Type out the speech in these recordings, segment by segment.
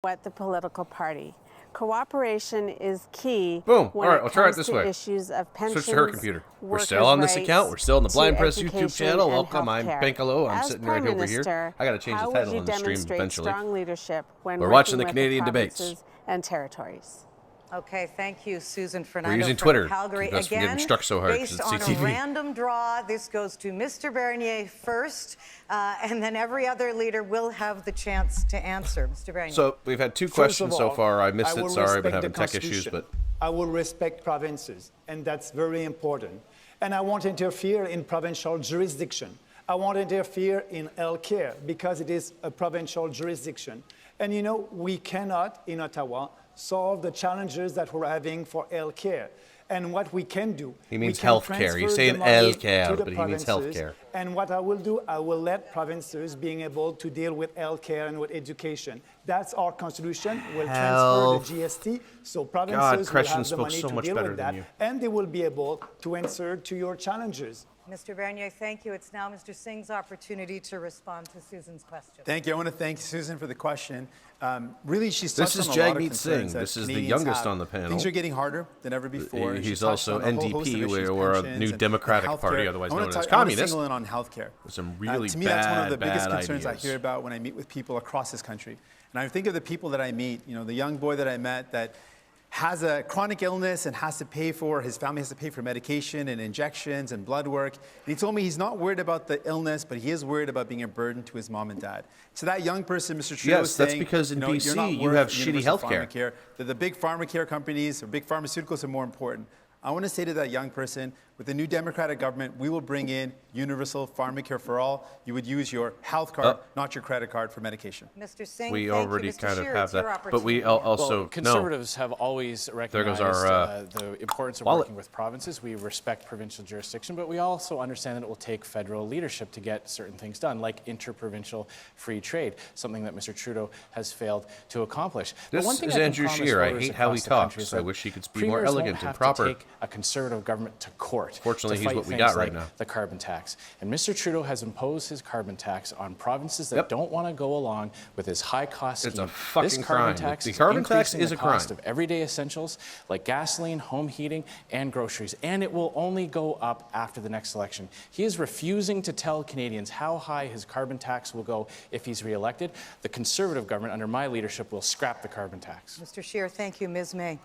What the political party. Cooperation is key. Boom. When All right, it I'll try it comes this to way. Issues of pensions, Switch to her computer. We're workers' still on this rights, account. We're still on the Blind to Press YouTube education channel. and Welcome. I'm healthcare. Benkalo. I'm As sitting Prime right over Minister, here. I got to change the how title would on you the stream demonstrate eventually. strong leadership when We're working watching the with Canadian the debates. provinces and territories? Okay, thank you, Susan Fernando. We're using from Twitter. Calgary. Keep us from Again, getting struck so hard 'cause based it's on CTV. a random draw, this goes to Mr. Bernier first, and then every other leader will have the chance to answer. Mr. Bernier. So we've had two questions so far. I missed it. Sorry, I've been having tech issues, but I will respect provinces, and that's very important. And I won't interfere in provincial jurisdiction. I won't interfere in healthcare because it is a provincial jurisdiction. And you know, we cannot, in Ottawa, solve the challenges that we're having for healthcare. And what we can do, he means we can healthcare. transfer He's saying the money healthcare, to the but he means provinces. healthcare. And what I will do, I will let provinces being able to deal with healthcare and with education. That's our constitution. We'll transfer the GST, so provinces will have the money to deal with that, and they will be able to answer to your challenges. Mr. Bernier, thank you. It's now Mr. Singh's opportunity to respond to Susan's question. Thank you. I want to thank Susan for the question. Really, she's touched This is on a lot of Jagmeet concerns Singh. that This is the Canadians youngest have. on the panel. Things are getting harder than ever before. He's She touched also on a whole host of NDP, issues, or a pensions new and Democratic healthcare. Party, otherwise I wanna known as I want to communist. single in on healthcare. With some really to me, that's one of the biggest bad concerns I ideas. hear about when I meet with people across this country. And I think of the people that I meet, you know, the young boy that I met that has a chronic illness and has to pay for, his family has to pay for medication and injections and blood work. And he told me he's not worried about the illness, but he is worried about being a burden to his mom and dad. So that young person, Mr. Trudeau, Yes, that's because in BC you're not you worth have shitty universal healthcare. pharmacare, that the big pharmacare companies or big pharmaceuticals are more important. I want to say to that young person, with the new Democratic government, we will bring in universal pharmacare for all. You would use your health card, not your credit card for medication. Mr. Singh, we thank already you. Mr. kind of Scheer, have it's your that. But we opportunity. also Conservatives have always recognized our, the importance of wallet. working with provinces. We respect provincial jurisdiction, but we also understand that it will take federal leadership to get certain things done, like interprovincial free trade, something that Mr. Trudeau has failed to accomplish. This but one thing is I can Andrew promise Scheer. I voters hate how he across the country talks. is I that wish he could be more premiers won't elegant and have proper. to take a conservative government to court. Fortunately, to he's fight what we things got right like now. the carbon tax. And Mr. Trudeau has imposed his carbon tax on provinces that don't want to go along with his high-cost scheme. It's a fucking this carbon crime. tax The is carbon tax increasing is the a crime. cost of everyday essentials like gasoline, home heating, and groceries, and it will only go up after the next election. He is refusing to tell Canadians how high his carbon tax will go if he's re-elected. The Conservative government, under my leadership, will scrap the carbon tax. Mr. Scheer, thank you. Ms. May.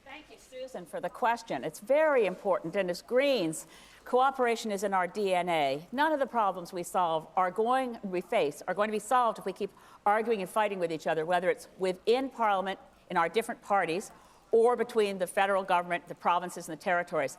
Thank you, Susan, for the question. It's very important, and as Greens, cooperation is in our DNA. None of the problems we face are going to be solved if we keep arguing and fighting with each other, whether it's within Parliament, in our different parties, or between the federal government, the provinces, and the territories.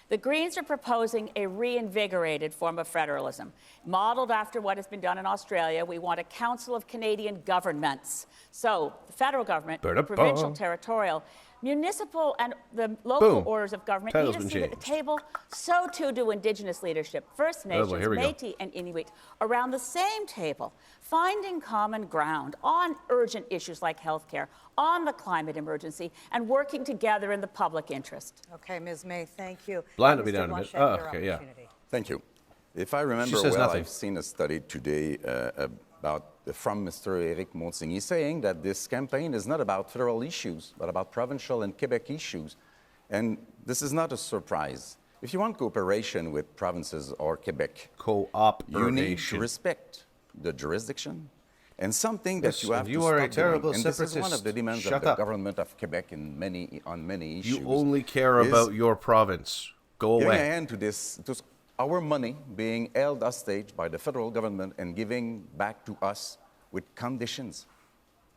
The Greens are proposing a reinvigorated form of federalism. Modeled after what has been done in Australia, we want a Council of Canadian Governments. So the federal government, provincial, territorial, municipal, and the local orders of government need a seat at the table. So too do Indigenous leadership, First Nations, Métis, and Inuit around the same table, finding common ground on urgent issues like healthcare, on the climate emergency, and working together in the public interest. Okay, Ms. May, thank you. Blind will be Mr. down in a bit. Blanchet, Oh, your okay, yeah. opportunity. Thank you. If I remember says well, nothing. I've seen a study today from Mr. Éric Montigny saying that this campaign is not about federal issues, but about provincial and Quebec issues. And this is not a surprise. If you want cooperation with provinces or Quebec, you need to respect the jurisdiction and something that you have to stop a terrible doing. And this is one of the demands of the government of Quebec on many issues. You only care about your province. Go Giving away. a hand to our money being held hostage by the federal government and giving back to us with conditions.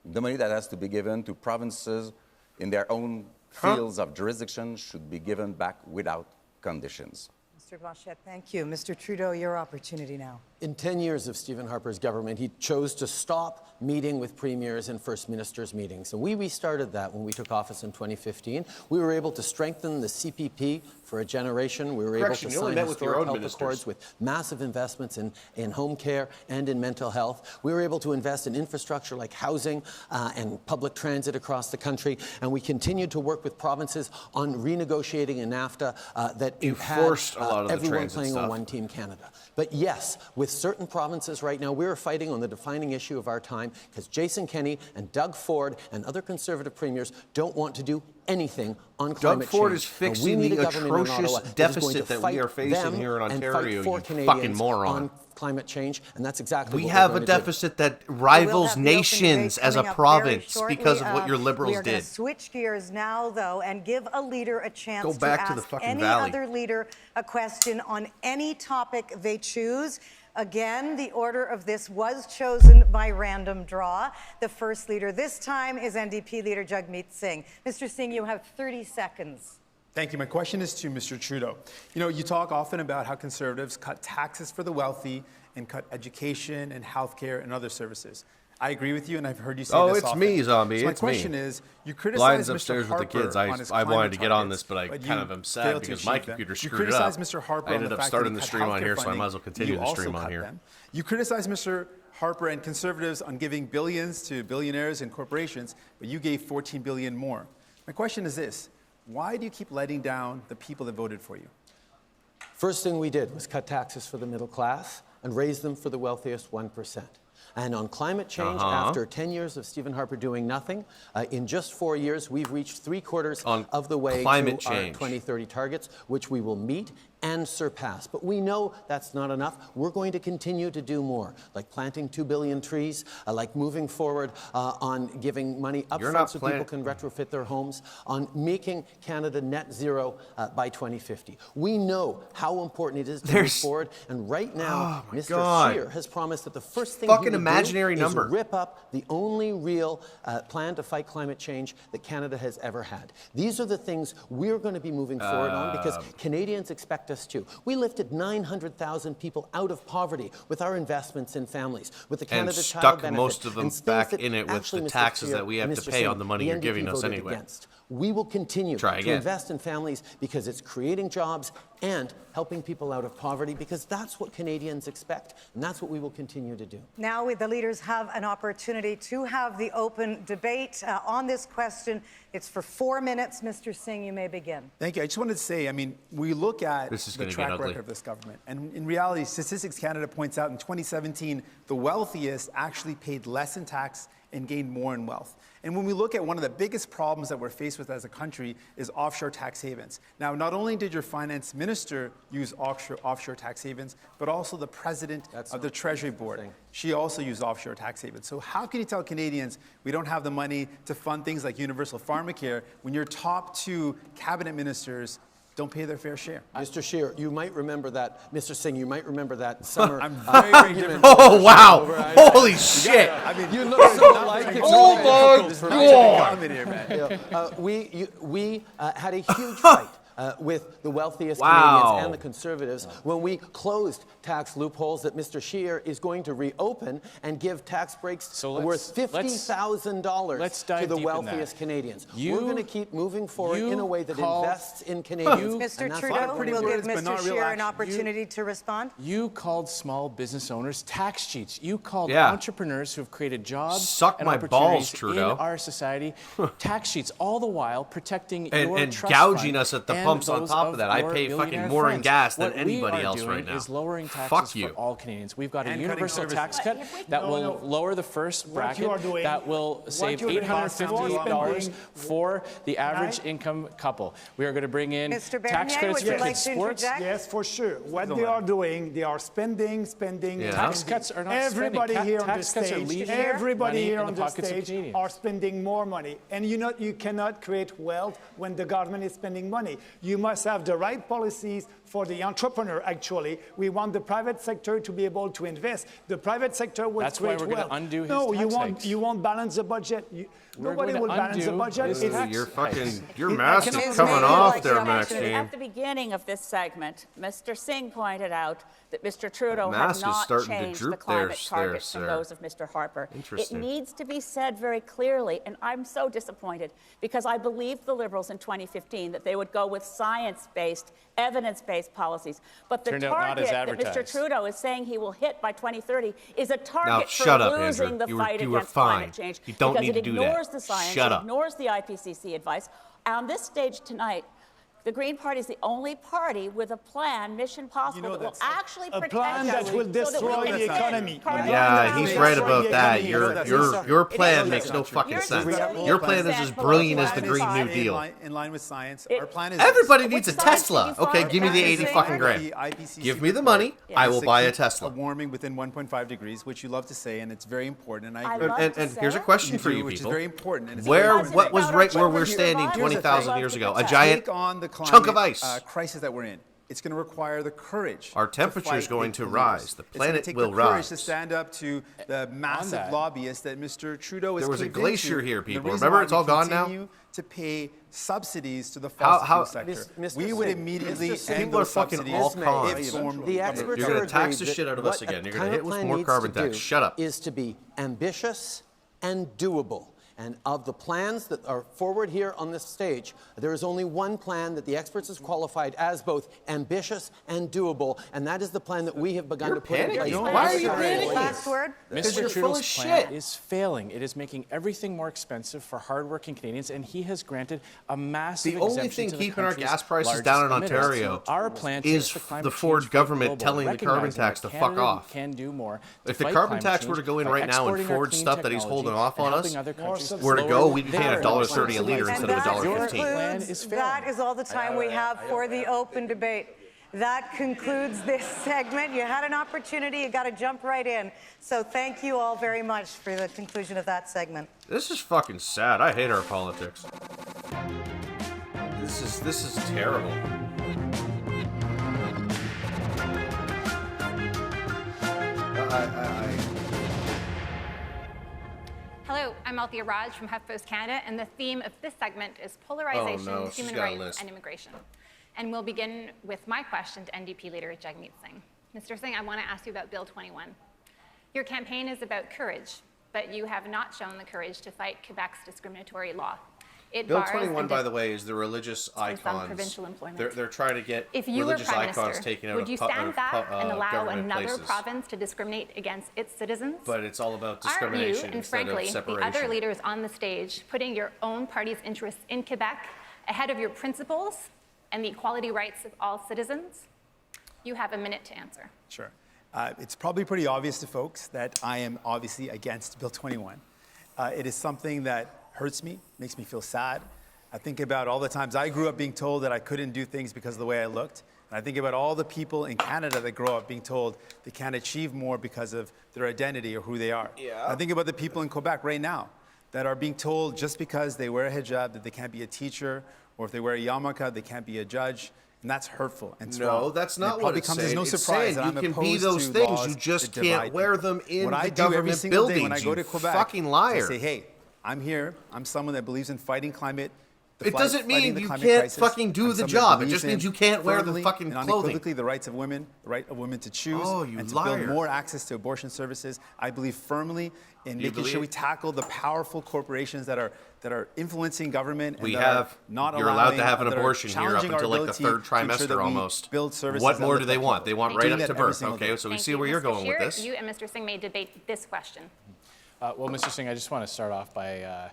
The money that has to be given to provinces in their own fields of jurisdiction should be given back without conditions. Mr. Blanchet, thank you. Mr. Trudeau, your opportunity now. In 10 years of Stephen Harper's government, he chose to stop meeting with premiers and first ministers' meetings. And we restarted that when we took office in 2015. We were able to strengthen the CPP for a generation. We were able to sign historic health accords with massive investments in home care and in mental health. We were able to invest in infrastructure like housing and public transit across the country. And we continued to work with provinces on renegotiating a NAFTA that You forced a lot lot of the everyone transit playing on stuff. one Team Canada. But yes, with certain provinces right now, we're fighting on the defining issue of our time because Jason Kenney and Doug Ford and other Conservative premiers don't want to do anything on climate change. Doug Ford is And fixing we need the a government in atrocious Ottawa that is going deficit to that we fight are facing them here in and Ontario, fight for you Canadians fucking moron. on climate change, and that's exactly We what have we're a going to do. deficit that We will rivals have the open nations debate as a coming up very province shortly. because of what your We liberals are going did. to switch gears now, though, and give a leader a chance Go back to the ask fucking any valley. other leader a question on any topic they choose. Again, the order of this was chosen by random draw. The first leader this time is NDP leader Jagmeet Singh. Mr. Singh, you have 30 seconds. Thank you. My question is to Mr. Trudeau. You know, you talk often about how Conservatives cut taxes for the wealthy and cut education and healthcare and other services. I agree with you, and I've heard you say Oh, this it's often. me, Zombie. So my it's me. question is, you criticize Blinds Mr. upstairs Harper with the kids. on his I wanted climate to get on targets, this, but I but kind you of am failed sad to because my achieve them. computer You screwed it up. criticize Mr. Harper I on ended the up fact starting that the he stream cut on healthcare here, so I funding. might as well continue You the also stream on cut here. them. You criticize Mr. Harper and Conservatives on giving billions to billionaires and corporations, but you gave $14 billion more. My question is this: why do you keep letting down the people that voted for you? First thing we did was cut taxes for the middle class and raise them for the wealthiest 1%. And on climate change, after 10 years of Stephen Harper doing nothing, in just 4 years, we've reached three-quarters of the way to our 2030 targets, which we will meet and surpass. But we know that's not enough. We're going to continue to do more, like planting 2 billion trees, like moving forward on giving money upfront so people can retrofit their homes, on making Canada net zero by 2050. We know how important it is to move forward, and right now, Mr. Scheer has promised that the first thing he will imaginary do number. is rip up the only real plan to fight climate change that Canada has ever had. These are the things we're going to be moving forward on because Canadians expect us to. We lifted 900,000 people out of poverty with our investments in families, with the Canada Child Benefit, and stuck most of them back in it with the taxes that we have to pay on the money you're giving us anyway. We will continue to invest in families because it's creating jobs and helping people out of poverty because that's what Canadians expect, and that's what we will continue to do. Now the leaders have an opportunity to have the open debate on this question. It's for 4 minutes. Mr. Singh, you may begin. Thank you. I just wanted to say, I mean, we look at the track ugly. record of this government, and in reality, Statistics Canada points out in 2017, the wealthiest actually paid less in tax and gained more in wealth. And when we look at one of the biggest problems that we're faced with as a country is offshore tax havens. Now, not only did your finance minister use offshore tax havens, but also the president of the Treasury Board. She also used offshore tax havens. So how can you tell Canadians we don't have the money to fund things like universal pharmacare when your top 2 cabinet ministers don't pay their fair share? Mr. Scheer, you might remember that, Mr. Singh, you might remember that summer. I'm very, very different. Oh, wow. Holy shit. I mean, you look so alike. Oh, my God. We had a huge fight with the wealthiest Canadians and the Conservatives when we closed tax loopholes that Mr. Scheer is going to reopen and give tax breaks worth $50,000 to the wealthiest Canadians. We're going to keep moving forward in a way that invests in Canadians. Mr. Trudeau, we'll give Mr. Scheer an opportunity to respond. You called small business owners tax cheats. You called entrepreneurs who have created jobs and opportunities in our society tax cheats, all the while protecting your and trust gouging fund us at the and pumps on those top of that. I your pay fucking millionaire more in friends. gas than What anybody we are else doing right now. is lowering taxes Fuck for you. all Canadians. We've got a And universal tax cut that will lower the first bracket, that will save $850 for the average income couple. We are going to bring in Mr. tax Bernier, credits would you for like kids' to sports. interject? Yes, for sure. What they are doing, they are spending. Tax cuts are not everybody spending. here on the Tax cuts are stage, leaving everybody money here in on the the pockets of stage Canadians. are spending more money. And you cannot create wealth when the government is spending money. You must have the right policies for the entrepreneur, actually. We want the private sector to be able to invest. The private sector will That's why create we're going wealth. to undo his No, tax hikes. you won't balance the budget. Nobody going will to balance the undo budget. his It's tax Your mask is Ms. coming May, off like there, the opportunity. Maxine. At the beginning of this segment, Mr. Singh pointed out that Mr. Trudeau That had mask is not starting to changed droop the climate there, targets from sir. those of Mr. Harper. It Interesting. needs to be said very clearly, and I'm so disappointed because I believed the Liberals in 2015 that they would go with science-based, evidence-based policies. But the Turned out not as target that Mr. advertised. Trudeau is saying he will hit by 2030 is a target Now, for shut up, losing Andrew. the You were- fight you were against fine. climate change. You don't because need it to do that. ignores the science, Shut it up. ignores the IPCC advice. On this stage tonight, The Green Party is the only party with a plan, Mission Possible, that will actually a protect plan us that will so destroy we can the extend economy. carbon Yeah, neutrality. he's right about that. Your plan is. makes no fucking Yours sense. is really Your plan is as brilliant as the Green New Deal. In line with science. It- Our plan is Everybody needs a Which science Tesla. did you Okay, follow? give me the That 80 is fucking the grand. IPCC Give me the report money, I is will to buy a keep Tesla. warming within 1.5 degrees, which you love to say, and it's very important. And I I agree. love And, to and say here's a it. question for do, you which is people. very important. And it's Where, Because what it's was about right our where we're children's standing survival. 20,000 Here's years the ago? A thing. giant take on the climate, chunk of ice. Crisis that we're in. It's going to require the courage. Our to temperature is fight going the to polluters. rise. The It's gonna planet take will the courage rise. to stand up to the massive that- lobbyists that Mr. Trudeau is. There was a caved glacier into. here, And the people. reason Remember, why it's all we gone now? continue to pay subsidies to the How- fossil how- fuel sector. Mr. We would Singh, immediately Mr. Singh, end people are those fucking subsidies all if cons. formed The government. experts You're gonna are tax the agreed shit out that of us what again. a You're gonna hit climate with plan more needs carbon to tax. do Shut up. Is to be ambitious and doable. And of the plans that are forward here on this stage, there is only one plan that the experts has qualified as both ambitious and doable, and that is the plan that we have begun You're to put in panicking. place. Why are you for panicking? Last word. Because Mr. you're full Trudeau's of plan shit. is failing. It is making everything more expensive for hardworking Canadians, and he has granted a massive The only exemption thing to the keeping our country's gas prices largest down in emitters. Ontario Our plan is takes the, climate the Ford change government global, telling the carbon recognizing tax that to fuck Canada off. Can do more to If the fight carbon climate tax were to change go in by right now and exporting our Ford clean stuff that he's technology holding off and on helping us other countries were to lower go, we'd be their paying emissions. $1.30 a liter And instead of that $1.15. plan concludes, is failing. that is all the time we have for the open debate. That concludes this segment. You had an opportunity, you got to jump right in. So thank you all very much for the conclusion of that segment. This is fucking sad. I hate our politics. This is terrible. Hello, I'm Althea Raj from HuffPost Canada, and the theme of this segment is polarization, Oh, no, she's human got a rights, list. and immigration. And we'll begin with my question to NDP leader Jagmeet Singh. Mr. Singh, I want to ask you about Bill 21. Your campaign is about courage, but you have not shown the courage to fight Quebec's discriminatory law. It Bill bars 21, and by the way, is the religious some icons. provincial employment. They're trying to get If you were religious Prime icons Minister, taken out would of you pu- out stand of back pu- and allow government another places. province to discriminate against its citizens? But it's all about Aren't you, discrimination and instead frankly, of the separation. other leaders on the stage, putting your own party's interests in Quebec ahead of your principles and the equality rights of all citizens? You have a minute to answer. Sure. It's probably pretty obvious to folks that I am obviously against Bill 21. It is something that hurts me, makes me feel sad. I think about all the times I grew up being told that I couldn't do things because of the way I looked. And I think about all the people in Canada that grow up being told they can't achieve more because of their identity or who they are. Yeah. I think about the people in Quebec right now that are being told just because they wear a hijab that they can't be a teacher, or if they wear a yarmulke, they can't be a judge. And that's hurtful and it's No, wrong. that's And it not what probably it's comes saying. as no It's surprise saying that you I'm can be opposed those to things, laws you just that can't divide wear people. them in What the I do every government single day when I buildings, go to you Quebec fucking is liar. I say, hey, I'm here. I'm someone that believes in fighting climate. It doesn't fighting mean the you climate can't crisis. fucking do I'm the someone that job. It believes just in means you can't wear the firmly fucking and clothing. unequivocally the rights of women, the right of women to choose, Oh, you and to liar. build more access to abortion services. I believe firmly in making sure we tackle the powerful corporations that are influencing government. We and that are have, not you're allowed to allowing- have an that are abortion here up challenging our until like the ability third to ensure that trimester we almost. build services What that more lift do they up want? people. They want And right doing up that to every birth. single Okay, day. so we Thank see you. where you're Mr. going with Scheer, this. You and Mr. Singh may debate this question. Well, Mr. Singh, I just want to start off by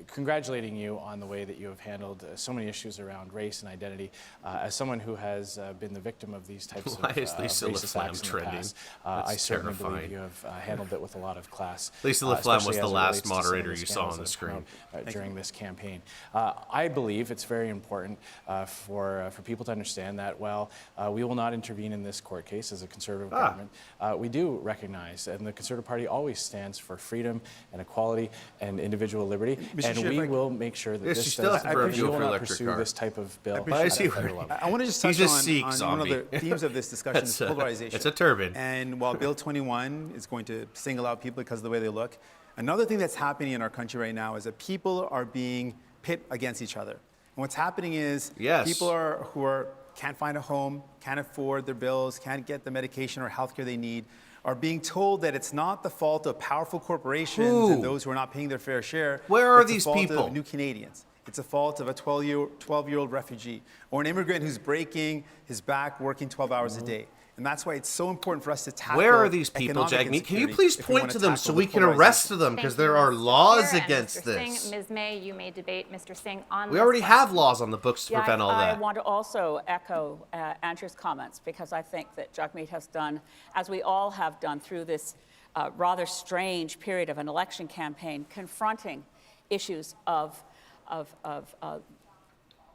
congratulating you on the way that you have handled so many issues around race and identity. As someone who has been the victim of these types Why of is Lisa racist Laflamme acts in the trending? past, That's I certainly terrifying. believe you have handled it with a lot of class. Lisa Laflamme was especially the as it last relates to some of moderator the you saw on scandals the that have screen. come out, during this campaign. I believe it's very important for people to understand that while we will not intervene in this court case as a Conservative government, we do recognize, and the Conservative Party always stands for freedom and equality and individual liberty, Mr. and Scheer, we if I will make sure that Yes, this she still has to prove we you will for not electric pursue car. this type of bill I at see a where- federal level. I want to just He's touch a Sikh on one of zombie. the themes of this discussion is polarization. It's a turban. And while Bill 21 is going to single out people because of the way they look, another thing that's happening in our country right now is that people are being pit against each other. And what's happening is Yes. people who can't find a home, can't afford their bills, can't get the medication or healthcare they need, are being told that it's not the fault of powerful corporations Who? and those who are not paying their fair share. Where are It's the these fault people? of new Canadians. It's a fault of a 12-year-old refugee or an immigrant who's breaking his back working 12 hours a day. And that's why it's so important for us to tackle Where are these people, economic Jagmeet? Can you insecurity please if we point wanna to them tackle so the we can polarization. arrest them? Because there are laws against Mr. this. Singh, Ms. May, you may debate Mr. Singh on We this already question. have laws on the books to prevent all I that. want to also echo Andrew's comments because I think that Jagmeet has done, as we all have done through this rather strange period of an election campaign, confronting issues of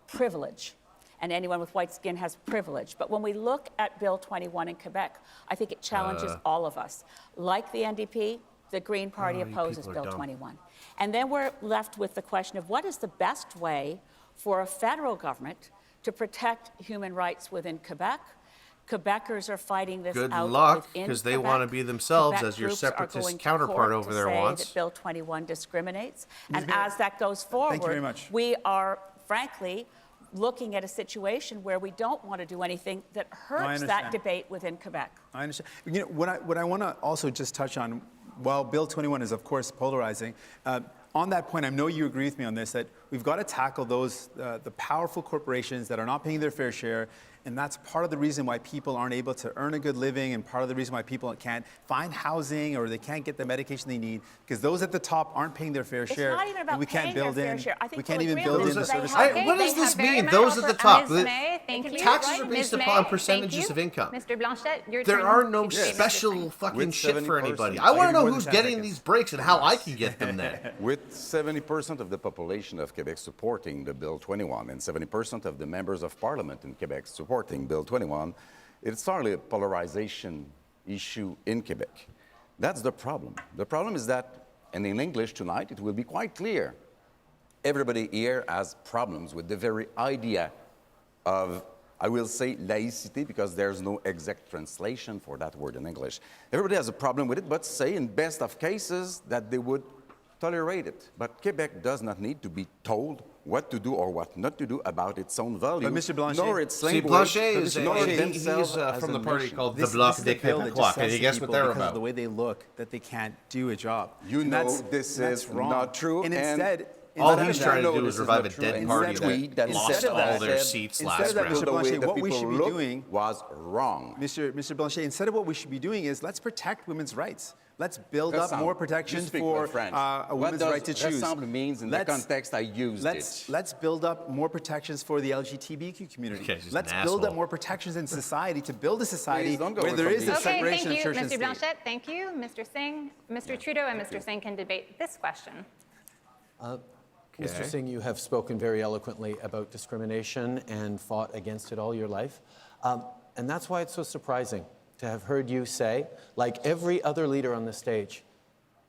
privilege. And anyone with white skin has privilege. But when we look at Bill 21 in Quebec, I think it challenges all of us. Like the NDP, the Green Party opposes people are Bill dumb. 21. And then we're left with the question of what is the best way for a federal government to protect human rights within Quebec? Quebecers are fighting this Good out luck, within 'cause they Quebec. wanna be themselves Quebec as your groups are separatist going to counterpart court over to there say wants. that Bill 21 discriminates. And May, as that goes forward, very much. we are, frankly, looking at a situation where we don't want to do anything that hurts that understand. debate within Quebec. I understand. You know, what I want to also just touch on, while Bill 21 is, of course, polarizing, on that point, I know you agree with me on this, that we've got to tackle those, the powerful corporations that are not paying their fair share. And that's part of the reason why people aren't able to earn a good living and part of the reason why people can't find housing or they can't get the medication they need because those at the top aren't paying their fair share. It's not even about and we can't paying their build fair in, share. I think we can't we'll even agree on build this, in the but they service. have- What does They this have very mean? much Those at the also- top. Ms. May, thank you. Taxes are Ms. based May, upon thank percentages you. of income. Mr. Blanchette, your There turn are to no debate Mr. special Singh. fucking With shit for 70%. anybody. I'll I want to give you know more who's than 10 getting seconds. these breaks and how I can get them there. With 70% of the population of Quebec supporting the Bill 21 and 70% of the members of parliament in Quebec supporting Bill 21, it's hardly a polarization issue in Quebec. That's the problem. The problem is that, and in English tonight, it will be quite clear. Everybody here has problems with the very idea of, I will say laïcité because there's no exact translation for that word in English. Everybody has a problem with it, but say in best of cases that they would tolerate it. But Quebec does not need to be told what to do or what not to do about its own values, Mr. Blanchet- nor its See, language, Blanchet is nor he's themselves as from the a party nation. called This the Bloc is des a bill that just Québécois. says Can you to guess what people they're because about? of the way they look, that they can't do a job. You And know that's- this that's is wrong. not true, And and instead, All instead he's of trying to that, do no, is this revive not a true. dead Instead party that we- lost instead of all that, their said- seats instead last of that, round. Mr. the way Blanchet, the what we people should be look doing- was wrong. Mr. Blanchet, instead of what we should be doing is let's protect women's rights. Let's build up Ressemble. more You protections speak for with French. a What woman's does right to choose. ressemble means in the context I used it? Let's build up more protections for the LGBTQ community. Okay, she's Let's an build up asshole. more protections in society to build a society Please don't go where away there from is a these. Okay, separation thank of you, church and Mr. state. Blanchette. Thank you, Mr. Singh. Mr. Trudeau and Mr. Singh can debate this question. Mr. Singh, you have spoken very eloquently about discrimination and fought against it all your life. And that's why it's so surprising to have heard you say, like every other leader on the stage,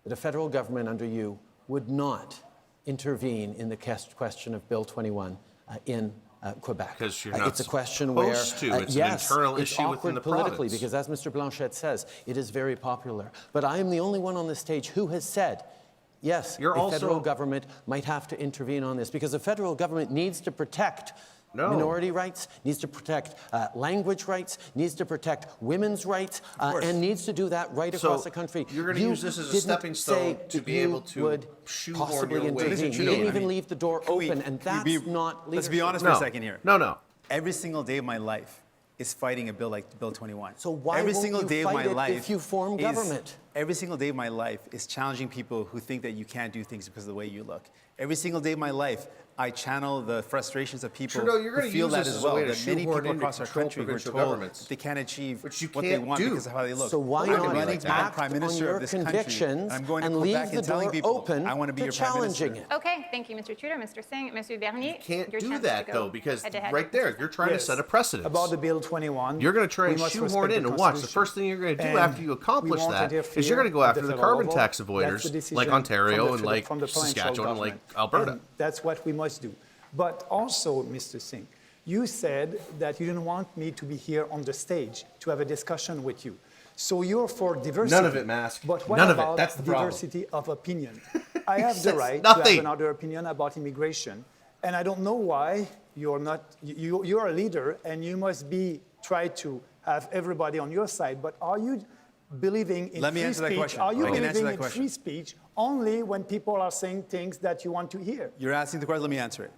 that a federal government under you would not intervene in the question of Bill 21 in Quebec. Because you're not it's a question where, supposed to. It's an yes, internal it's issue within awkward the politically province. because, as Mr. Blanchette says, it is very popular. But I am the only one on the stage who has said, yes, You're the also- federal government might have to intervene on this because the federal government needs to protect minority rights, needs to protect language rights, needs to protect women's rights, and needs to do that right across the country. You're going to use this as a didn't stepping say stone to that be you able to would shoehorn possibly your way intervene. into You Trudeau, didn't I even mean, leave the door open, and that's not leadership. Let's be honest No. for a second here. No. Every single day of my life is fighting a bill like Bill 21. So why every won't single you day fight of my it life if you form is- government? Every single day of my life is challenging people who think that you can't do things because of the way you look. Every single day of my life, I channel the frustrations of people Trudeau, you're who gonna feel use that this as as a well. way to That many shoehorn people in to across our control country who are provincial told governments. that they can't achieve Which you what they can't want do. because of how they look. So why I'm not running like to that? be prime act minister on your of this country, convictions and I'm going to and Quebec leave the and telling door people open I want to be to your prime challenging minister. it? Okay, thank you, Mr. Trudeau. Mr. Singh, Mr. Bernier. Can't your do chance that, to go though, because head-to-head. right there, you're trying to Yes. set a precedent. About the Bill 21. You're going to try we and must shoehorn respect in the and watch. The Constitution. first thing you're going to do And after you accomplish we won't that interfere is you're going to go at after the federal carbon level. tax That's avoiders the decision like Ontario from and the like from the provincial Saskatchewan and like government. Alberta. And that's what we must do. But also, Mr. Singh, you said that you didn't want me to be here on the stage to have a discussion with you. So you're for diversity. None of it, Mask. But what None of it. about That's the problem. diversity of opinion? I have the says right to have nothing. another opinion about immigration. And I don't know why you're not, you're a leader and you must try to have everybody on your side. But are you believing in Let me free answer that speech? question. Are you I can answer believing that in question. free speech only when people are saying things that you want to hear? You're asking the question, let me answer it.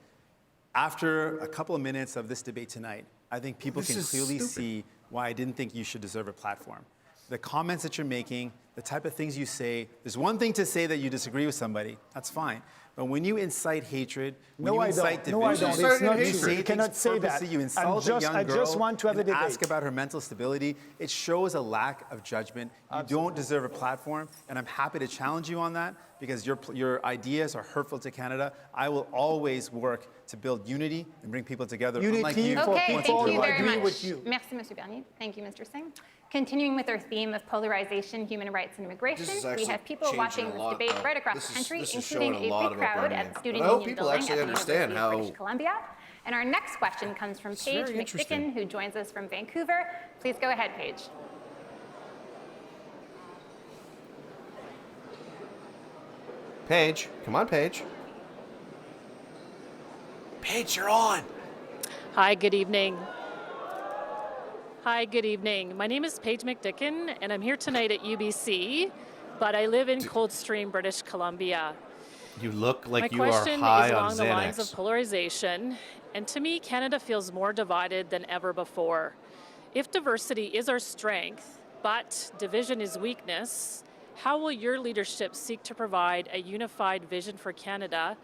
After a couple of minutes of this debate tonight, I think people This can is clearly stupid. see why I didn't think you should deserve a platform. The comments that you're making, the type of things you say, there's one thing to say that you disagree with somebody, that's fine. But when you incite hatred, when you incite division, No, I don't. It's not true. You cannot say that. purposely, you insult a young girl I just want to have a and debate. ask about her mental stability, it shows a lack of judgment. You don't deserve a platform, and I'm happy to challenge you on that because your ideas are hurtful to Canada. I will always work to build unity and bring people together. Unity unlike you, for Okay, people thank you who very agree much. with you. Merci, Monsieur Bernier. Thank you, Mr. Singh. Continuing with our theme of polarization, human rights, and immigration, This is we actually have people changing watching a this lot debate now. right across This the is- country, this is including showing a a lot big about crowd Bernier. at the Student But I hope Union people building actually at the understand University of how- British Columbia. And our next question comes from Paige very interesting. McDicken, who joins us from Vancouver. Please go ahead, Paige. Paige, come on, Paige. Paige, you're on. Hi, good evening. Hi, good evening. My name is Paige McDicken, and I'm here tonight at UBC, but I live in Coldstream, British Columbia. You look like My you are question high is on along the lines of Xanax. polarization, and to me, Canada feels more divided than ever before. If diversity is our strength, but division is weakness, how will your leadership seek to provide a unified vision for Canada?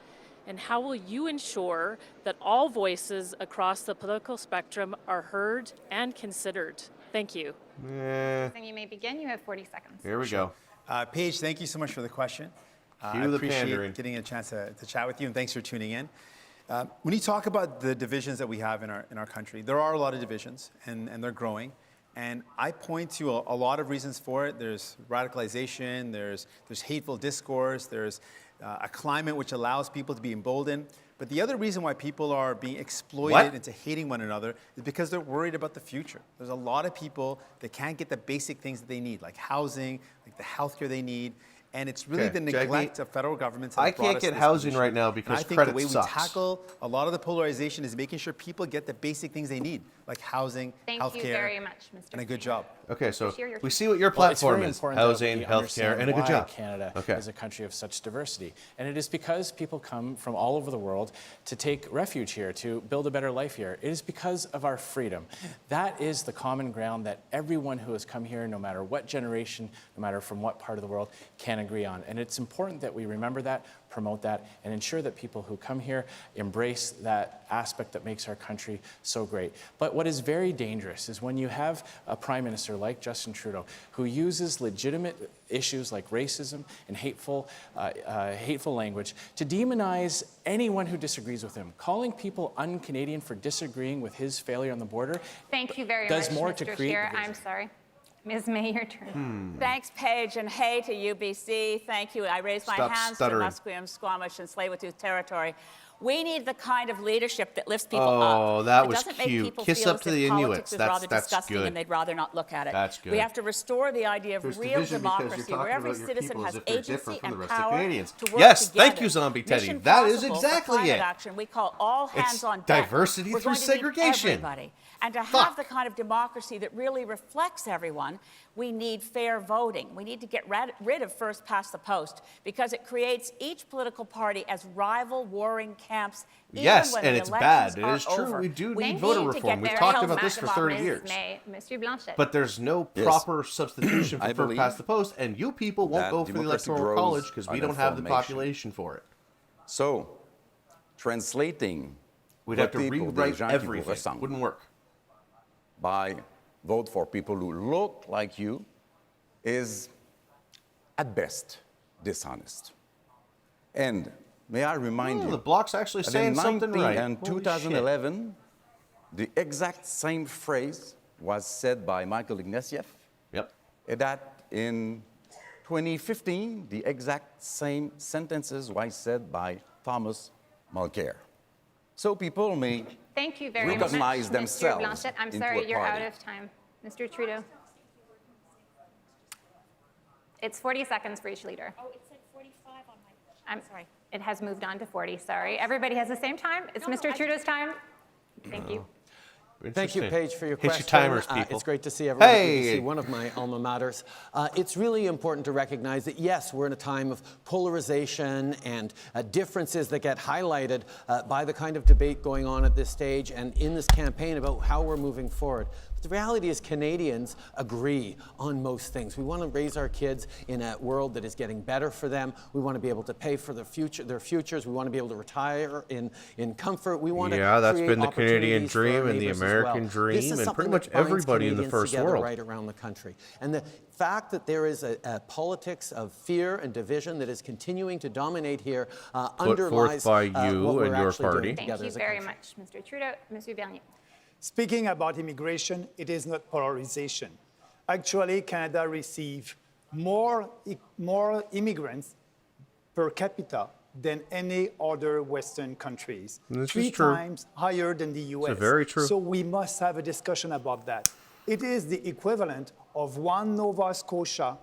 And how will you ensure that all voices across the political spectrum are heard and considered? Thank you. Then you may begin. You have 40 seconds. Here we go. Paige, thank you so much for the question. Cue I the appreciate pandering. getting a chance to chat with you, and thanks for tuning in. When you talk about the divisions that we have in our country, there are a lot of divisions, and they're growing. And I point to a lot of reasons for it. There's radicalization, there's hateful discourse, there's a climate which allows people to be emboldened. But the other reason why people are being exploited into hating one another is because they're worried about the future. There's a lot of people that can't get the basic things that they need, like housing, like the healthcare they need. And it's really Okay, the Jagmeet, neglect of federal governments. I that brought can't us get to this housing position. right now And because I think credit the way sucks. we tackle a lot of the polarization is making sure people get the basic things they need, like housing, Thank healthcare, you very much, Mr. and a good Singh. job. Okay, so Share your we thoughts. see what your Well, it's platform very is: important that housing, we healthcare, understand and a good why job. Canada Okay. is a country of such diversity. And it is because people come from all over the world to take refuge here, to build a better life here. It is because of our freedom. That is the common ground that everyone who has come here, no matter what generation, no matter from what part of the world, can agree on. And it's important that we remember that, promote that, and ensure that people who come here embrace that aspect that makes our country so great. But what is very dangerous is when you have a prime minister like Justin Trudeau who uses legitimate issues like racism and hateful language to demonize anyone who disagrees with him, calling people un-Canadian for disagreeing with his failure on the border. Thank you very does much, more Mr. to create Scheer. division. I'm sorry. Ms. May, your turn. Thanks, Paige, and hey to UBC. Thank you. I raise my Stop hands stuttering. to Musqueam, Squamish, and Tsleil-Waututh territory. We need the kind of leadership that lifts people Oh, up. that It was doesn't make cute. people Kiss feel up as to if the politics Inuits. is That's- rather that's disgusting good. and they'd rather not look at it. That's good. We have to restore the idea of There's real division because you're democracy talking where every about your citizen people has as if they're agency different from the and rest of power Canadians. to work Yes, together. thank you, Zombie Teddy. Mission That is Possible for exactly climate it. action, we call all hands It's on deck. diversity We're through going to need segregation. everybody. And to Fuck. have the kind of democracy that really reflects everyone, we need fair voting. We need to get rid of first past the post because it creates each political party as rival warring camps. Yes, even when and the it's elections bad. It are is true. over. We do We need need voter to reform. get We've their talked health about this for back. 30 Ms. years. May, Monsieur Blanchet. But there's no Yes. proper substitution I for believe past the post, and you people won't that go for the democracy electoral grows college because we under don't have the formation. population for it. So, translating We'd have to voter pour des rewrite gens qui vous everything. ressemblent Wouldn't work. by vote for people who look like you is, at best, dishonest. And may I remind Oh, you, the block's actually that saying in something right. and Holy 2011, the exact same phrase was said by Michael Ignatieff, Yep. and that in 2015, the exact same sentences were said by Thomas Mulcair. So people may Thank you very recognize much, themselves Mr. Blanchet. I'm into sorry, a you're party. out of time. Mr. Trudeau. It's 40 seconds for each leader. Oh, it said 45 on my... I'm sorry. It has moved on to 40, sorry. Everybody has the same time? It's Mr. Trudeau's time? Thank you. Thank you, Interesting. Paige, for your Hit question. your timers, people. It's great to see everyone. Hey! Good to see one of my alma maters. It's really important to recognize that, yes, we're in a time of polarization and differences that get highlighted by the kind of debate going on at this stage and in this campaign about how we're moving forward. But The reality is Canadians agree on most things. We want to raise our kids in a world that is getting better for them. We want to be able to pay for their futures. We want to be able to retire in comfort. We want to that's create been the Canadian opportunities for our dream and the neighbors as American well. dream This is and something pretty much that binds everybody in the Canadians first together world. right around the country. And the fact that there is a politics of fear and division that is continuing to dominate here underlies by what you we're and your actually doing party. Thank together you as a very country. much, Mr. Trudeau. Monsieur Bernier. Speaking about immigration, it is not polarization. Actually, Canada receives more immigrants per capita than any other Western countries. This is 3 true. times higher than the US. very true. So we must have a discussion about that. It is the equivalent of 1 Nova Scotia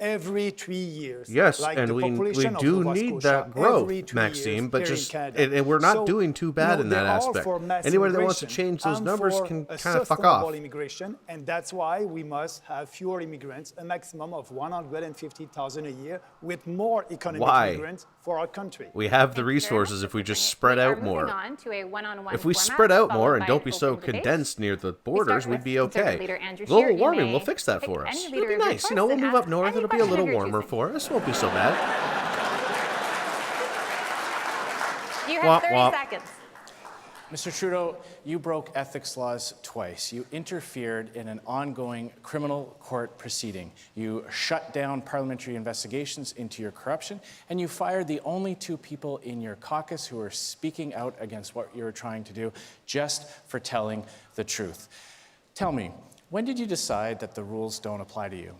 every 3 years. Yes, like and the we population of do Nova need Scotia that growth, every 3 Maxime, years but here in just Canada. and we're not So, doing too bad in that they're all aspect. for mass Anybody that wants to immigration. change those I'm numbers for can a kind of fuck sustainable off. immigration, and that's why we must have fewer immigrants, a maximum of 150,000 a year, with more economic Why? immigrants for our country. We have the Thank you very resources much, if we Mr. just Bernier. spread We out are more. moving on to a one-on-one If we format, spread out followed more and by don't an be so open debate. condensed near the We start borders, we'd with be Conservative okay. Leader Andrew Global Scheer. You warming may will fix that pick for us. any It'll leader be of your nice. choice You know, we'll and move up ask north. any It'll be a question little of your warmer choosing. for us. Won't be so bad. You Wah, have 30 wah. seconds. Mr. Trudeau, you broke ethics laws twice. You interfered in an ongoing criminal court proceeding. You shut down parliamentary investigations into your corruption, and you fired the only 2 people in your caucus who were speaking out against what you were trying to do just for telling the truth. Tell me, when did you decide that the rules don't apply to you?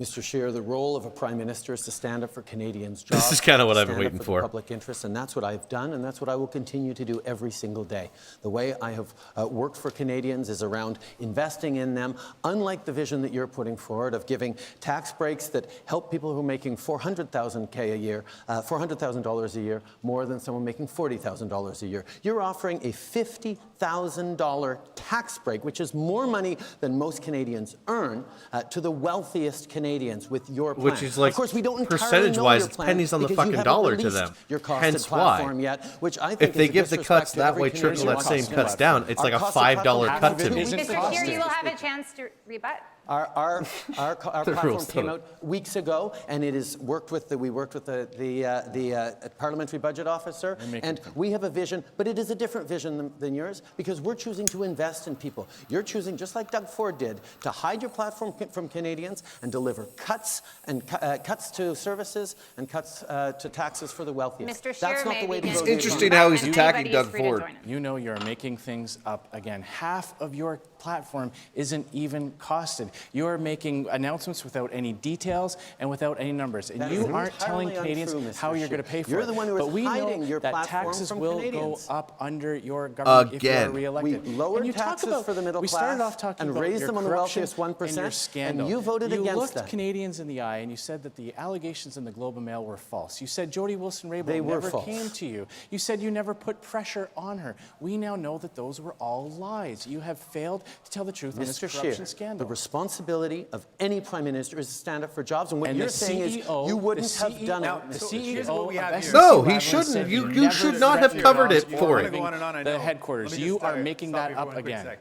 Mr. Scheer, the role of a Prime Minister is to stand up for Canadians' jobs. This is kind of what I've been stand up waiting for. for. The public interest, and that's what I've done, and that's what I will continue to do every single day. The way I have worked for Canadians is around investing in them, unlike the vision that you're putting forward of giving tax breaks that help people who are making $400,000 a year, $400,000 a year, more than someone making $40,000 a year. You're offering a $50,000 tax break, which is more money than most Canadians earn, to the wealthiest Canadians with your plan. Which is like, of course, we don't entirely percentage-wise, know your it's plan pennies on the because fucking you haven't dollar to released them. Your costed Hence why. platform yet, which I think If they is a give the disrespect cuts to that every way, Canadian trickle that same watching cuts us. down, it's Our like a costed $5 platform cut half of to it me. isn't Mr. Scheer, you will have a chance to rebut. Our platform rules came don't. out weeks ago, and it is worked with we worked with the parliamentary budget officer, and we have a vision, but it is a different vision than yours because we're choosing to invest in people. You're choosing, just like Doug Ford did, to hide your platform from Canadians and deliver cuts to services and cuts to taxes for the wealthiest. Mr. Scheer That's not may the way to begin go. to interesting rebut, how he's and attacking anybody is Doug free to Ford. join in. You know you're making things up again. Half of your platform isn't even costed. You're making announcements without any details and without any numbers. And That you is aren't telling entirely Canadians untrue, Mr. how you're Scheer. going to pay for You're it. the one who is but we hiding know your that platform taxes from will Canadians. go up under your government if you Again. are reelected. We lowered And you talk taxes about, for the middle we class started off talking and about raised your them on the corruption wealthiest 1%, and your scandal. and you voted against looked that. Canadians in the eye and you said that the allegations in the Globe and Mail were false. You said Jody Wilson-Raybould They were never false. came to you. You said you never put pressure on her. We now know that those were all lies. You have failed to tell the truth on this Mr. corruption Scheer, scandal. the responsibility of any Prime Minister is to stand up for jobs, and what And you're the saying is CEO you wouldn't the have done CEO it. The So CEO here's what we have of here. SNC No, he Lavalin shouldn't. said You never should not have threatened covered it jobs for or it. I'm gonna go on and on, I the know. headquarters. Let me You just are start- making stop that you for up one quick again. sec.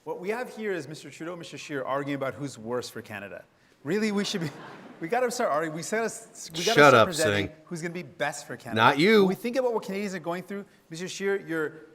What we have here is Mr. Trudeau, Mr. Scheer arguing about who's worse for Canada. Really, we should be. We got to start arguing. We got to Shut start up, presenting Singh. who's going to be best for Canada. Not you. When we think about what Canadians are going through, Mr. Scheer,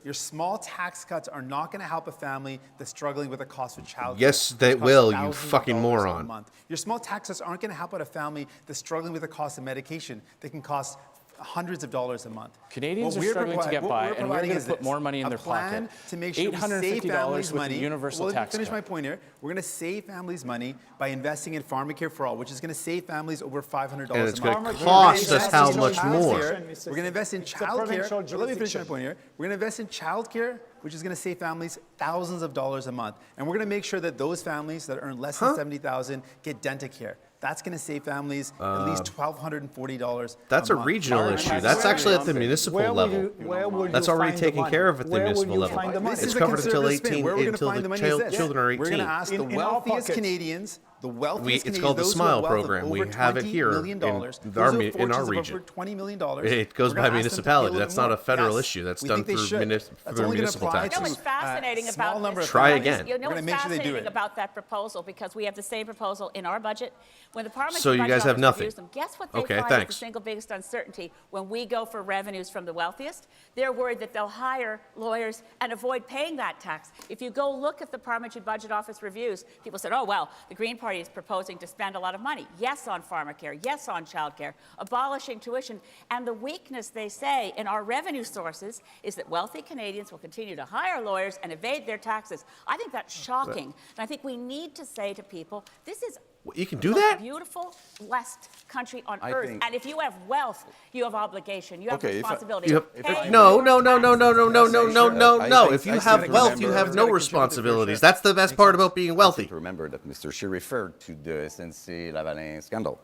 your small tax cuts are not going to help a family that's struggling with the cost of childcare. Yes, they which costs will, you thousands of fucking dollars a moron. month. Your small tax cuts aren't going to help out a family that's struggling with the cost of medication. They can cost hundreds of dollars a month. Canadians What are we're struggling to get what by, we're and we're providing going is to put this, more money in a their plan pocket. to make sure we save $850 families with money. a universal Well, tax finish cut. my point here. We're going to save families money by investing in Pharmacare for All, which is going to save families over $500 And it's a gonna month. cost us how We're much gonna more? invest in We're going to invest in It's a childcare. provincial Let me finish my jurisdiction. point here. We're going to invest in childcare, which is going to save families thousands of dollars a month. And we're going to make sure that those families that earn less than $70,000 get Dentacare. That's going to save families at least $1,240. That's a month. regional issue. That's actually at the municipal level. Where would That's you already find the taken money? care of at the Where would municipal you level. find the money? This It's is a covered until conservative spin. 18 Where we're going to until find the the money is this. children are We're going to 18. ask the In our wealthiest pocket. Canadians The wealthiest it's Canadians, called the those who have SMILE wealth of program. over We have it $20 here million, in those our who mi- have in our fortunes of region. over $20 million, It goes we're by gonna ask them to pay a municipality. little That's bit not more. a federal Yes, issue. That's we done think they through should. munis- That's through only gonna municipal apply taxes. You know what's fascinating a small about number this? of Try families. again. You know We're what's gonna make sure they do fascinating it. about that proposal? Because we have the same proposal in our budget. When the Parliamentary So you Budget guys have Office nothing. reviews them, guess what they Okay, find is thanks. the single biggest uncertainty when we go for revenues from the wealthiest? They're worried that they'll hire lawyers and avoid paying that tax. If you go look at the Parliamentary Budget Office reviews, people said, oh, well, the Green Party is proposing to spend a lot of money. Yes, on pharmacare. Yes, on childcare. Abolishing tuition. And the weakness, they say, in our revenue sources is that wealthy Canadians will continue to hire lawyers and evade their taxes. I think that's shocking. And I think we need to say to people, this is You can do the most that? beautiful, blessed country on I earth. think- And if you have wealth, you have obligation, you have Okay, if I- responsibility. You have- Pay no, your no, no, no, no, no, no, no, no, no, I no. think- If you I have think wealth, remember- you have It's no gotta contribute to the responsibilities. fair That's the best part about being wealthy. To remember that Mr. Scheer referred to the SNC Lavalin scandal.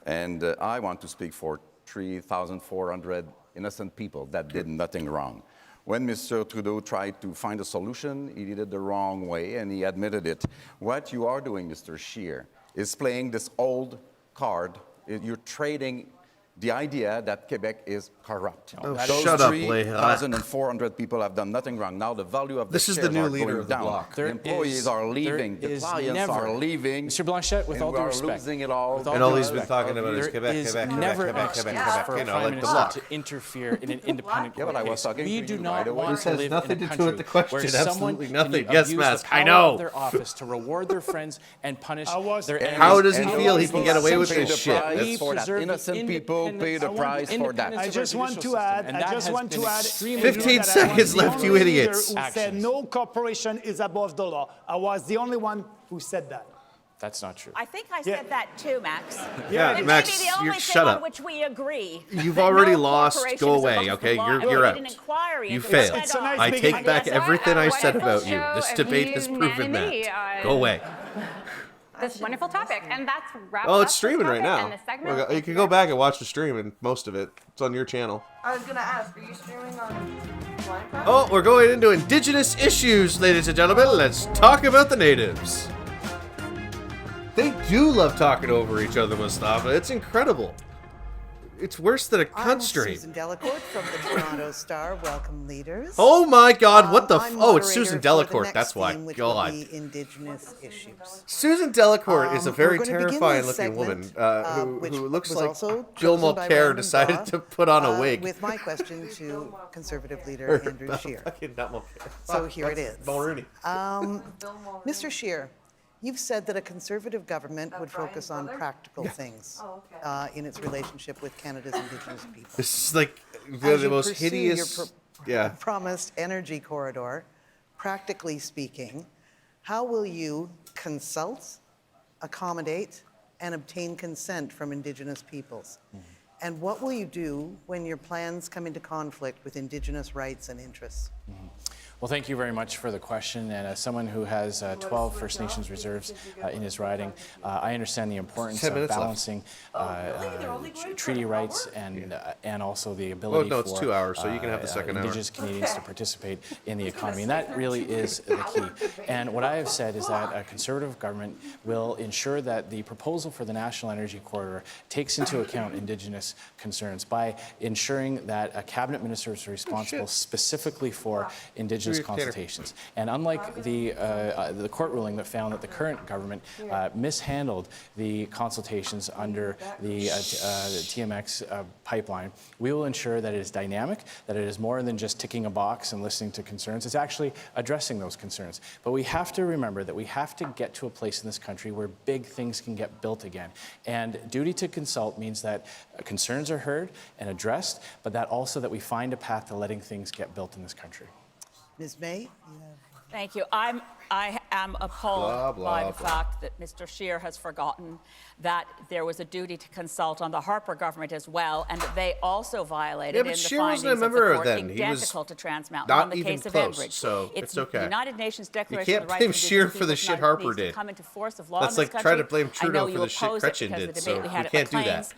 And I want to speak for 3,400 innocent people that did nothing wrong. When Mr. Trudeau tried to find a solution, he did it the wrong way, and he admitted it. What you are doing, Mr. Scheer, is playing this old card. You're trading the idea that Quebec is corrupt. Oh, Those shut up, 3,400 people have done nothing wrong. Now the value of the This is the shares new are leader going of the down. bloc. The employees are leaving. The clients are leaving. Mr. Blanchet, with and all we due are respect, losing it all. with all And due all he's been respect, talking about is there Quebec, is Quebec, never Quebec, an Quebec, excuse Quebec, for you a know, prime like the minister bloc. to interfere in an independent Yeah, but I was case. talking We to do you not right away. want This to has live nothing in a to do country with the question, where someone absolutely can nothing. abuse Yes, the Mask, I power know. of their office to reward their friends and punish their enemies. How does he And feel he people can get away with pay this the shit? price We for that. preserve the Innocent people pay the price for that. independence I of our just want judicial to system, add, and I that just has want been to add, extremely 15 that I was seconds the left, only you leader idiots. Who said Actions. no corporation is above the law. I was the only one who said that. That's not true. I think I Yeah. said that too, Max. Yeah, It Max, may be the only you're thing shut on up. which we agree. You've that already no lost. corporation Go is away, above okay? the law, You're and we out. did an inquiry You into failed. it. It's a nice I beginning. take back Yes, everything I said wonderful about you. show This of debate has proven unanimity that. on Go away. This wonderful topic, and that's wrapped Oh, up it's streaming this right topic now. and this segment. You can go back and watch the stream, and most of it, it's on your channel. I was gonna ask, are you streaming on Minecraft? Oh, we're going into Indigenous issues, ladies and gentlemen. Let's talk about the natives. They do love talking over each other, Mustafa. It's incredible. It's worse than a I'm constraint. Susan Delacourt from the Toronto Star. Welcome, leaders. Oh my God! What the? I'm Oh, it's moderator Susan for the Delacourt. next That's why. theme, which will God. be Indigenous issues. Susan Delacourt is a We're very gonna begin terrifying this looking woman segment, which who looks was like also Bill chosen by Mulcair random decided draw, to put on a wig. With my question to Conservative leader Or Andrew Scheer. fucking not Mulcair. So here it is. Mulrooney. Mr. Scheer, you've said that a Conservative government would focus on practical things in its relationship with Canada's Indigenous people. This is like As the you most pursue hideous. your promised energy corridor, practically speaking, how will you consult, accommodate, and obtain consent from Indigenous peoples? And what will you do when your plans come into conflict with Indigenous rights and interests? Well, thank you very much for the question. And as someone who has 12 First Nations reserves in his riding, I understand the importance 10 of minutes left. balancing treaty rights and also the ability no, it's for 2 hours, so you can have the second hour. Indigenous Canadians to participate in the economy. And that really is the key. And what I have said is that a Conservative government will ensure that the proposal for the National Energy Corridor takes into account Indigenous concerns by ensuring that a cabinet minister is responsible specifically for Indigenous consultations. And unlike the court ruling that found that the current government mishandled the consultations under the TMX pipeline, we will ensure that it is dynamic, that it is more than just ticking a box and listening to concerns. It's actually addressing those concerns. But we have to remember that we have to get to a place in this country where big things can get built again. And duty to consult means that concerns are heard and addressed, but that also that we find a path to letting things get built in this country. Ms. May? Thank you. I am appalled Blah, blah, by the blah. fact that Mr. Scheer has forgotten that there was a duty to consult on the Harper government as well, and that they also violated Yeah, but in the Scheer findings wasn't a of the member court then. He was identical to Trans Mountain not on the even case of close, Enbridge. so it's okay. The United Nations Declaration can't on the Rights blame of Scheer Indigenous for the Peoples shit United Harper needs to did. come into force of law That's in this like trying to country. blame I know Trudeau you for the shit oppose it Chrétien because did, the so debate we had we at can't do Maclean's. that.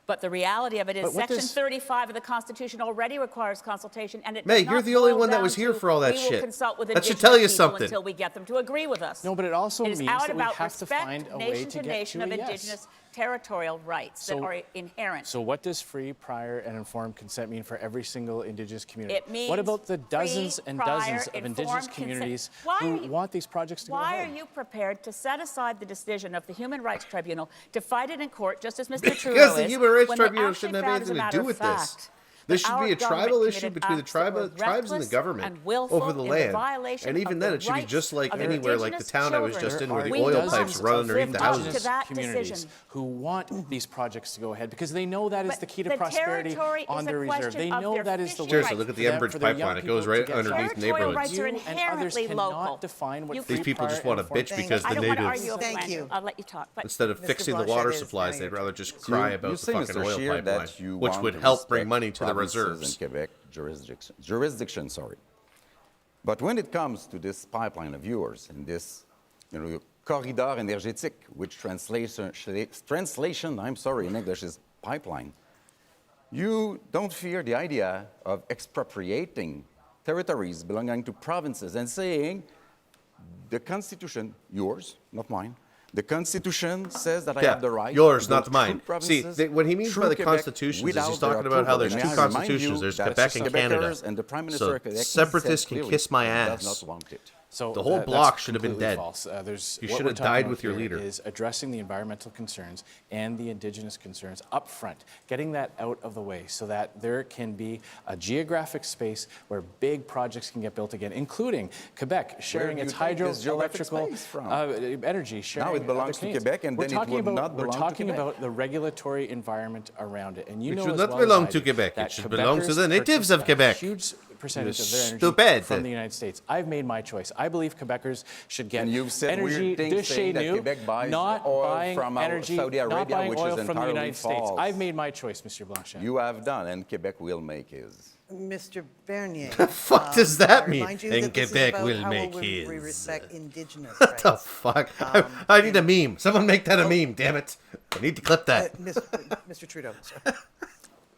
But the reality of it is But what Section does- 35 of the Constitution already requires consultation, and it May, does you're not the only boil one that down was here to, for all that we will shit. consult with That should Indigenous tell you people something. until we get them to agree with us. No, but it also It is means out that we about have to respect find a way nation to get nation to of a yes. Indigenous territorial rights that So- are inherent. So what does free, prior, and informed consent mean for every single Indigenous community? It means what about the free, dozens and prior, dozens of Indigenous informed consent. communities Why who are you- want these projects to go Why ahead? are you prepared to set aside the decision of the Human Rights Tribunal to fight it in court, just as Mr. Trudeau Because the is, Human Rights when they Tribunal actually shouldn't have found, as a anything to matter do of with this. fact, This that should our be a government tribal issue committed between the acts that were tribes and the reckless government and willful over the in land. violation And even of then, the it should be rights just like of anywhere, like the Indigenous town I was children. just in, where the We oil must pipes run underneath the live up houses. to that communities decision. who want these projects to go ahead because they know that is But the key to the prosperity territory on is their a reserve. question They of know their that is the fishing way Seriously, rights. look at the for them- Enbridge for their young pipeline. It people goes to right get underneath jobs. Territorial neighborhoods. rights are You and others inherently cannot local. define what You free, These people prior, just want to and informed bitch consent because I the don't want to natives, argue over Thank land. you. I'll let you talk. But instead of Mr. fixing the Blanchet, water it is supplies, now they'd your rather turn. just cry You about the say, fucking Mr. oil Scheer, pipeline, that you which want would to help bring respect money to the provinces reserves. in Quebec jurisdiction, sorry. But when it comes to this pipeline of yours and this, corridor énergétique, which translation, I'm sorry, in English is pipeline, you don't fear the idea of expropriating territories belonging to provinces and saying the Constitution, yours, not mine, the Constitution says that I have the right. yours, to not go mine. through See, provinces, what he means by through the Quebec constitutions is without he's their talking about how there's approval. two And I remind you constitutions. There's that Quebec and Canada. Quebecers and the Prime Minister So of Quebec separatists said can clearly kiss my he ass. does not want it. So The whole that's block should have been completely dead. False. You What should we're have talking died about with your here leader. Is addressing the environmental concerns and the Indigenous concerns up front, getting that out of the way so that there can be a geographic space where big projects can get built again, including Quebec sharing do its you take this geographic hydroelectrical space from? energy. Sharing Now it with belongs other to Canadians. Quebec, and We're then it talking would about, not We're belong to talking Quebec. about the regulatory environment around it, and you It know should as not well belong as to I do Quebec. It that should belong to Quebecers the natives of purchase a Quebec. Huge percentage of their energy Stupid. from the United States. I've made my choice. I believe Quebecers should get And you've said energy weird things de saying chez that nous, Quebec buys not oil buying from energy, Saudi not Arabia, buying which oil is from the entirely United States. false. I've made my choice, Mr. Blanchet. You have done, and Quebec will make his. Mr. Bernier. The fuck does that I mean? remind you And that this is Quebec about will how make we his. respect Indigenous What the rights. fuck? I need a meme. Someone make that a meme, damn it. I need to clip that. Mr. Trudeau, sir.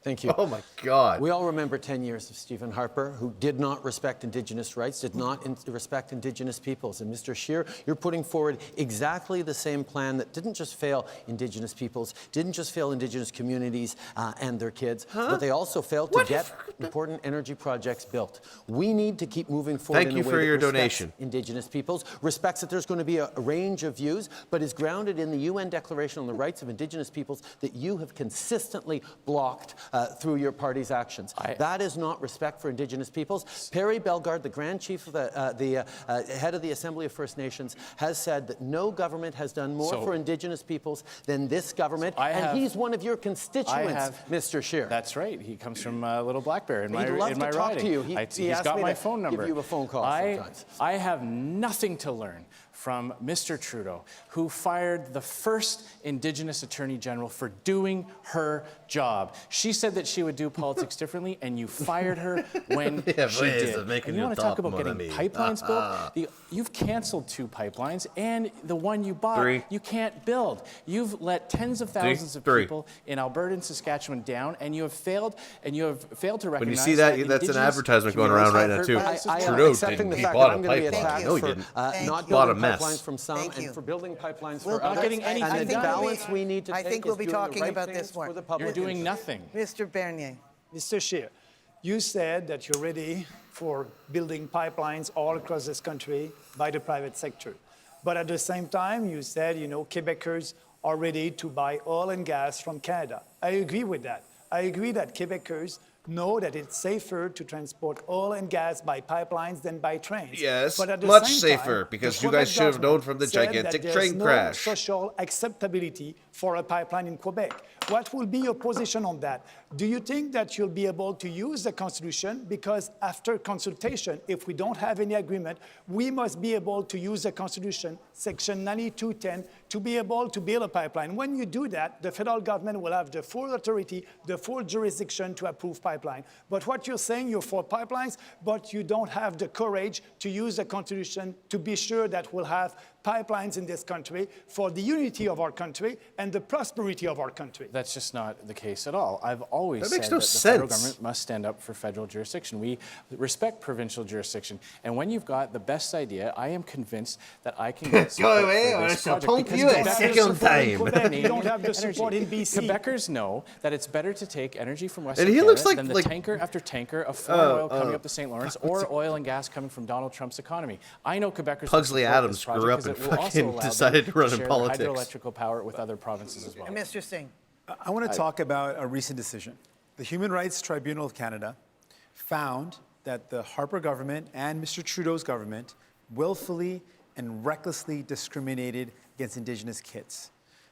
Thank you. Oh my God. We all remember 10 years of Stephen Harper, who did not respect Indigenous rights, did not respect Indigenous peoples. And Mr. Scheer, you're putting forward exactly the same plan that didn't just fail Indigenous peoples, didn't just fail Indigenous communities and their kids, but they also failed to get important energy projects built. We need to keep moving forward Thank in you a way for that your respects donation. Indigenous peoples, respects that there's going to be a range of views, but is grounded in the UN Declaration on the Rights of Indigenous Peoples that you have consistently blocked through your party's actions. That is not respect for Indigenous peoples. Perry Bellegarde, the Grand Chief of the head of the Assembly of First Nations, has said that no government has done more for Indigenous peoples than this government, and he's one of your constituents, Mr. Scheer. That's right. He comes from Little Black Bear in my He'd love in to my talk riding. to you. He's asked got me my to phone number. give you a phone call sometimes. I have nothing to learn from Mr. Trudeau, who fired the first Indigenous Attorney General for doing her job. She said that she would do politics differently, and you fired her when she did. And you want to talk about getting pipelines built? You've canceled 2 pipelines, and the one you bought, 3. you can't build. You've let tens of thousands of 3. people in Alberta and Saskatchewan down, and you have failed to recognize When you see that, that's an Indigenous advertisement going around right now, too. Trudeau accepting didn't. the He fact that bought a I'm going to be pipeline. attacked No, he for didn't. not Bought a building mess. pipelines from some Thank you. and for building pipelines We'll for not others. getting anything and the done. balance we need to I take think is we'll be doing the talking right about things this more. for the public. You're doing nothing. Mr. Bernier. Mr. Scheer, you said that you're ready for building pipelines all across this country by the private sector. But at the same time, you said, Quebecers are ready to buy oil and gas from Canada. I agree with that. I agree that Quebecers know that it's safer to transport oil and gas by pipelines than by trains. Yes, but at the much same safer, time, because the you guys Quebec should have known from the government said gigantic that train there's no crash. social acceptability for a pipeline in Quebec. What will be your position on that? Do you think that you'll be able to use the Constitution? Because after consultation, if we don't have any agreement, we must be able to use the Constitution, Section 9210, to be able to build a pipeline. When you do that, the federal government will have the full authority, the full jurisdiction to approve pipeline. But what you're saying, you're for pipelines, but you don't have the courage to use the Constitution to be sure that we'll have pipelines in this country for the unity of our country and the prosperity of our country. That's just not the case at all. I've always That said makes no that the federal sense. government must stand up for federal jurisdiction. We respect provincial jurisdiction. And when you've got the best idea, I am convinced that I can get support Go away, for or I this shall project pump because you a Quebecers second support time. Canadian You don't have the energy. support in BC. Quebecers know that it's better to take energy from Western And he Canada looks like- than the like- tanker after tanker of foreign oil coming up the St. Lawrence or oil and gas coming from Donald Trump's economy. I know Quebecers will Pugsley support Adams this project grew up because and it will also fucking allow them decided to run in share their politics. hydroelectrical power with other provinces as well. Mr. Singh. I want to talk about a recent decision. The Human Rights Tribunal of Canada found that the Harper government and Mr. Trudeau's government willfully and recklessly discriminated against Indigenous kids.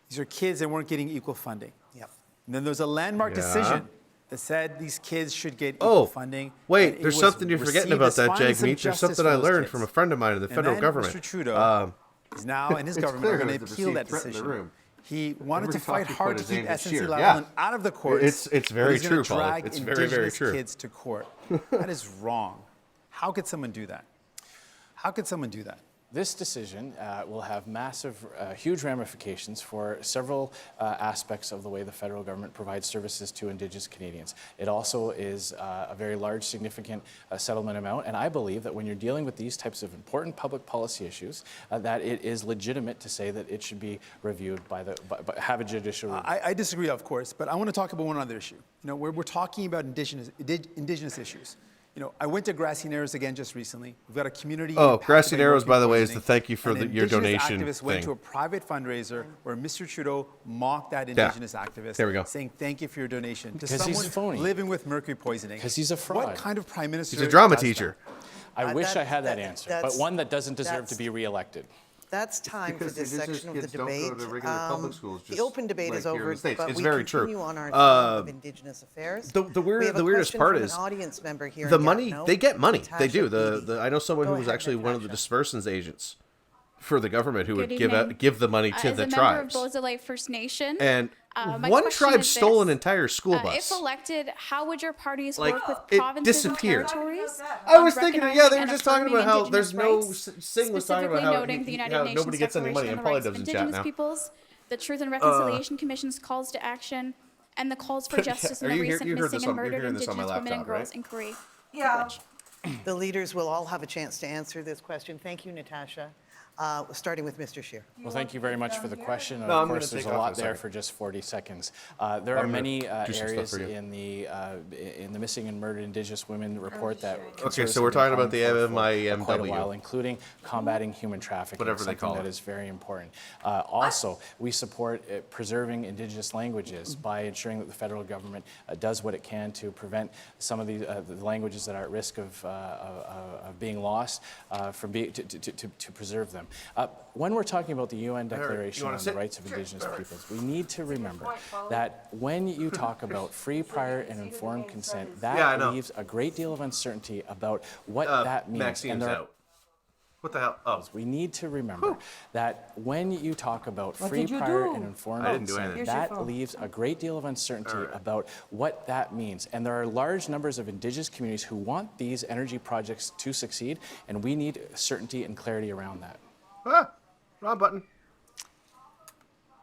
These are kids that weren't getting equal funding. Yep. And then there was a landmark Yeah. decision that said these kids should get equal Oh, funding. and wait, it there's was something you're forgetting received about as that, findings of Jagmeet. There's justice something for I those learned kids. from a friend of mine in the And federal then government. Mr. Trudeau is now, and his It's government clear are going there's to a appeal that perceived threat in the decision. room. He wanted Every to fight talking hard point to is keep aimed at SNC Scheer. Lavalin Yeah. out of the courts. It's but very he's gonna true, Paulie. drag It's very, very Indigenous true. kids to court. That is wrong. How could someone do that? How could someone do that? This decision will have massive, huge ramifications for several aspects of the way the federal government provides services to Indigenous Canadians. It also is a very large, significant settlement amount, and I believe that when you're dealing with these types of important public policy issues, that it is legitimate to say that it should be reviewed have a judicial review. I disagree, of course, but I want to talk about one other issue. You know, we're talking about indigenous issues. You know, I went to Grassy Narrows again just recently. We've got a community. Oh, impacted Grassy by Narrows, mercury by the way, is poisoning. the thank you for An your Indigenous donation activist went thing. to a private fundraiser where Mr. Trudeau mocked that Indigenous activist. There we go. Saying thank you for your donation to Because he's someone phony. living with mercury poisoning. 'Cause he's a fraud. What kind of prime minister? He's a drama does that? teacher. I wish that- I had that that- answer, but that's- one that doesn't deserve to that's- be reelected. That's time for Because this Indigenous section of the kids don't go debate. to regular public schools, The just open debate like is here in over, the States. but It's we very true. continue on our theme of Indigenous affairs. The We have a weirdest question part from is an audience member here the in money. Gatineau. They get money. They Natasha do. Beatty. I know someone Go who was ahead, actually one of the Natasha. dispersants agents for the government who would Good give evening. give the money to As the a member tribes. of Beausoleil First Nation, And my one question tribe is stole this. an entire school bus. If elected, how would your parties Like, work with it provinces and disappeared. territories? I on was thinking, yeah, recognizing they were and just talking about affirming how there's no. Indigenous rights, Singh was talking about specifically how, noting the United how Nations nobody gets any money, Declaration and on the Paulie Rights of does in chat Indigenous now. peoples, the Truth and Reconciliation Commission's calls to action, and the calls for justice in Are the you hear- recent you heard missing this and on- you're murdered hearing this on Indigenous my women and laptop, girls right? inquiry. Yeah. The leaders will all have a chance to answer this question. Thank you, Natasha. Starting with Mr. Scheer. Well, thank you very much for the question. No, Of I'm course, gonna there's take a off lot in a there second. for just 40 seconds. There are I'm gonna many do some stuff areas for you. in the Missing and Murdered Indigenous Women report that Okay, conservatives so we're have been talking about calling the for quite a MIMW. while, including combating human trafficking, Whatever they something call that it. is very important. Also, we support preserving Indigenous languages by ensuring that the federal government does what it can to prevent some of the languages that are at risk of being lost from to preserve them. When we're talking about the UN Declaration wanna on the sit? Rights of Indigenous Peoples, we need to remember that when you talk about free, prior, and informed consent, Yeah, I that know. leaves a great deal of uncertainty about what that means. Maxine's out. What the hell? Oh. We need to remember that when you talk about What free, did you prior, do? and informed I didn't do consent, anything. Here's your that phone. leaves a great deal of uncertainty about what that means. And there are large numbers of Indigenous communities who want these energy projects to succeed, and we need certainty and clarity around that. Wrong button.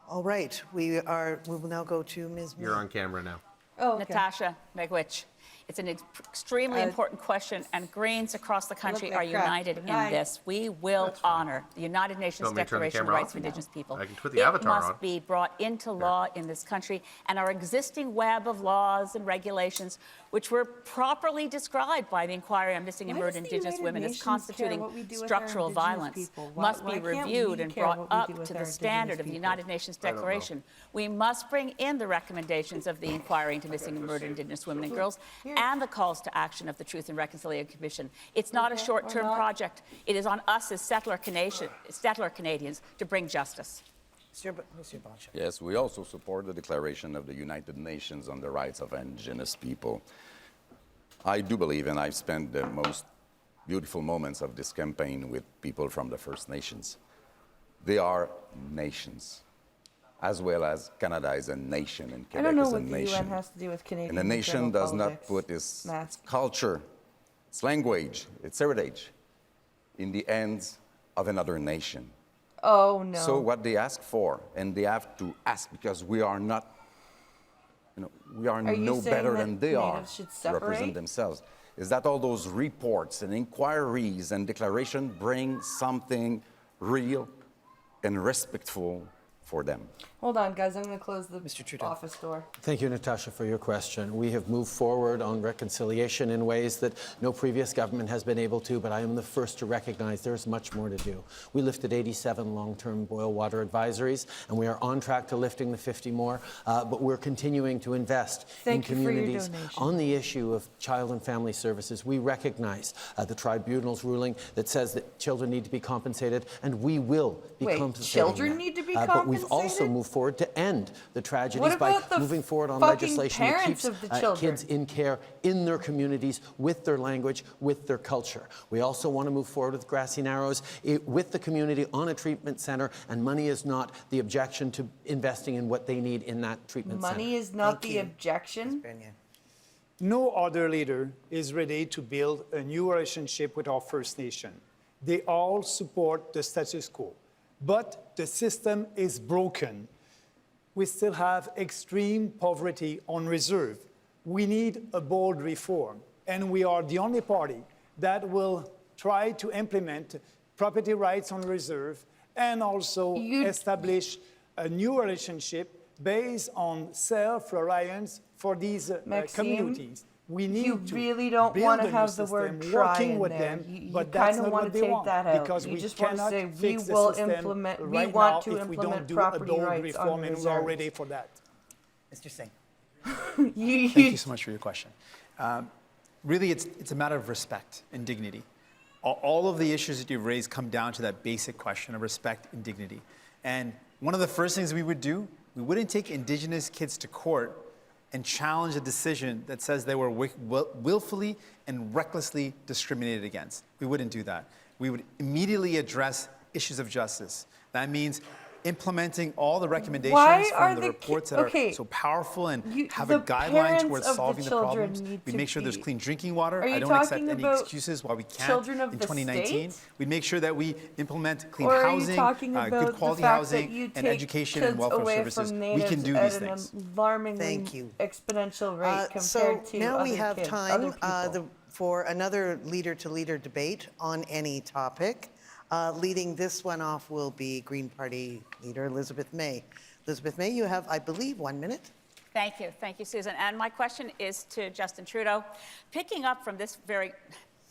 All right, we will now go to Ms. You're on camera now. Oh, okay. Natasha Megwich. It's an extremely important question, and Greens across the country like are crap. united Good in night. this. We will honor the United Nations Want me to turn the Declaration of camera Rights off? of Indigenous People. I can put the It avatar must on. be brought into law in this country, and our existing web of laws and regulations, which were properly described by the Inquiry on Missing and Why does Murdered the Indigenous United Women as Nations care constituting what we do with our structural Indigenous violence, people? Why must be can't we reviewed and care brought what we do up with to our the standard of the Indigenous United Nations Declaration. We must bring in the recommendations of the Inquiry into Missing and Murdered Indigenous Women and Girls and the calls to action of the Truth and Reconciliation Commission. It's not a short-term project. It is on us as settler Canadians to bring justice. Mr. Boncha. Yes, we also support the Declaration of the United Nations on the Rights of Indigenous People. I do believe, and I've spent the most beautiful moments of this campaign with people from the First Nations. They are nations, as well as Canada is a nation and I Quebec don't know is a what the UN nation. has to do with Canadian And a nation internal does not politics. put its Mask. culture, its language, its heritage in the hands of another nation. Oh, no. So what they ask for, and they have to ask because we are not, we are you no saying better that than they are natives should to represent separate? themselves, is that all those reports and inquiries and declarations bring something real and respectful for them. Hold on, guys. I'm going to close the office door. Thank you, Natasha, for your question. We have moved forward on reconciliation in ways that no previous government has been able to, but I am the first to recognize there is much more to do. We lifted 87 long-term boil water advisories, and we are on track to lifting the 50 more, but we're continuing to invest in communities on the issue of child and family services. We recognize the tribunal's ruling that says that children need to be compensated, and we will be compensating children them. need to be But we've also compensated? moved forward to end the tragedies What by about the moving forward on fucking legislation that parents keeps of the children? kids in care in their communities with their language, with their culture. We also want to move forward with Grassy Narrows with the community on a treatment center, and money is not the objection to investing in what they need in that treatment center. Money is not the objection. No other leader is ready to build a new relationship with our First Nation. They all support the status quo, but the system is broken. We still have extreme poverty on reserve. We need a bold reform, and we are the only party that will try to implement property rights on reserve and also establish a new relationship based on self-reliance for these communities. We need to really don't build want a to new have the system, word try working in with there. them, You but that's kind of not want what to they take want, that out. because You we just want to cannot say we fix the will system implement. We right want now to if we don't implement do a property bold rights reform, on and we are reserves. ready for that. Mr. Singh. Thank you so much for your question. Really, it's a matter of respect and dignity. All of the issues that you've raised come down to that basic question of respect and dignity. And one of the first things we would do, we wouldn't take Indigenous kids to court and challenge a decision that says they were willfully and recklessly discriminated against. We wouldn't do that. We would immediately address issues of justice. That means implementing all the recommendations from the reports that are so powerful and have a guideline towards solving the problems. We make sure there's clean drinking water. I don't accept any excuses why we can't in 2019. We make sure that we implement clean housing, good quality housing, and education and welfare services. We can do these things. Alarmingly exponential rate compared to now we other have kids, time other people. for another leader-to-leader debate on any topic. Leading this one off will be Green Party leader Elizabeth May. Elizabeth May, you have, I believe, 1 minute. Thank you, Susan. And my question is to Justin Trudeau. Picking up from this very